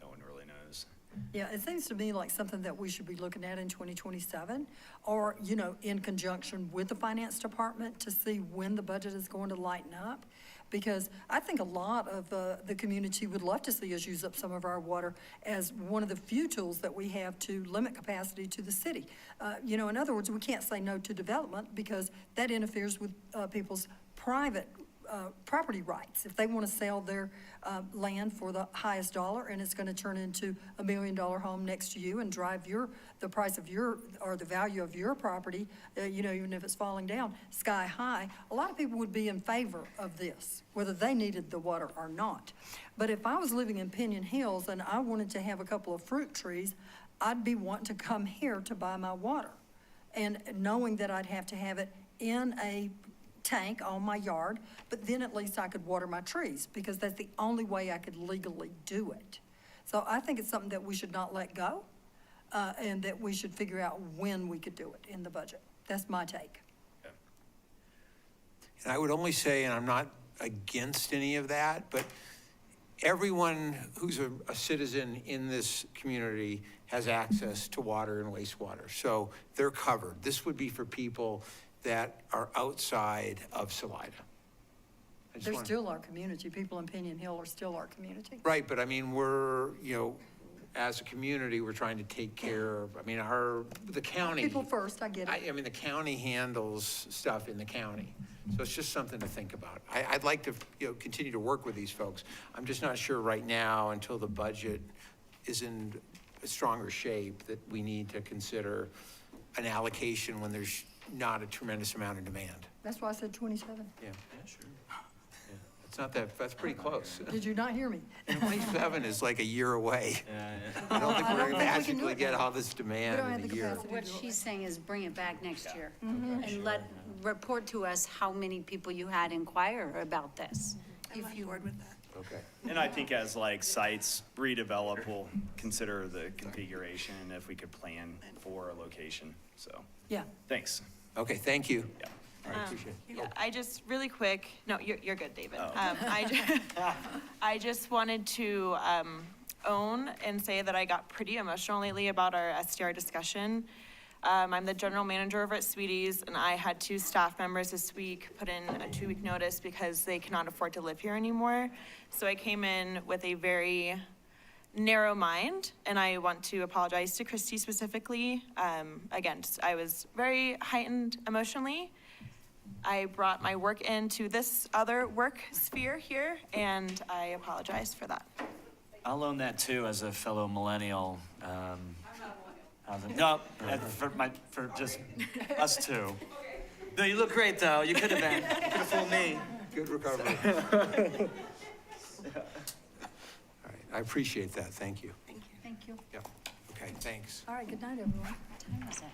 no one really knows. Yeah, it seems to me like something that we should be looking at in 2027, or, you know, in conjunction with the finance department to see when the budget is going to lighten up. Because I think a lot of the community would love to see us use up some of our water as one of the few tools that we have to limit capacity to the city. You know, in other words, we can't say no to development because that interferes with people's private property rights. If they want to sell their land for the highest dollar and it's going to turn into $1 million home next to you and drive the price of or the value of your property, you know, even if it's falling down sky high, a lot of people would be in favor of this, whether they needed the water or not. But if I was living in Pinion Hills and I wanted to have a couple of fruit trees, I'd be wanting to come here to buy my water. And knowing that I'd have to have it in a tank on my yard, but then at least I could water my trees because that's the only way I could legally do it. So I think it's something that we should not let go, and that we should figure out when we could do it in the budget. That's my take. And I would only say, and I'm not against any of that, but everyone who's a citizen in this community has access to water and wastewater. So they're covered. This would be for people that are outside of Salida. They're still our community. People in Pinion Hill are still our community. Right, but I mean, we're, you know, as a community, we're trying to take care of, I mean, the county. People first, I get it. I mean, the county handles stuff in the county. So it's just something to think about. I'd like to, you know, continue to work with these folks. I'm just not sure right now, until the budget is in a stronger shape, that we need to consider an allocation when there's not a tremendous amount of demand. That's why I said 27. Yeah, sure. It's not that, that's pretty close. Did you not hear me? 27 is like a year away. I don't think we're going to magically get all this demand in a year. What she's saying is bring it back next year and report to us how many people you had inquire about this. If you would with that. Okay. And I think as like sites redevelop, we'll consider the configuration and if we could plan for a location, so. Yeah. Thanks. Okay, thank you. Yeah. All right, appreciate it. Yeah, I just, really quick, no, you're good, David. Oh. I just wanted to own and say that I got pretty emotional lately about our SDR discussion. I'm the general manager over at Sweeties, and I had 2 staff members this week put in a 2-week notice because they cannot afford to live here anymore. So I came in with a very narrow mind, and I want to apologize to Christy specifically. Again, I was very heightened emotionally. I brought my work into this other work sphere here, and I apologize for that. I'll own that too as a fellow millennial. No, for just us two. No, you look great though. You could have been. You could have fooled me. Good recovery. All right, I appreciate that, thank you. Thank you. Yep, okay, thanks. All right, good night, everyone. What time is it?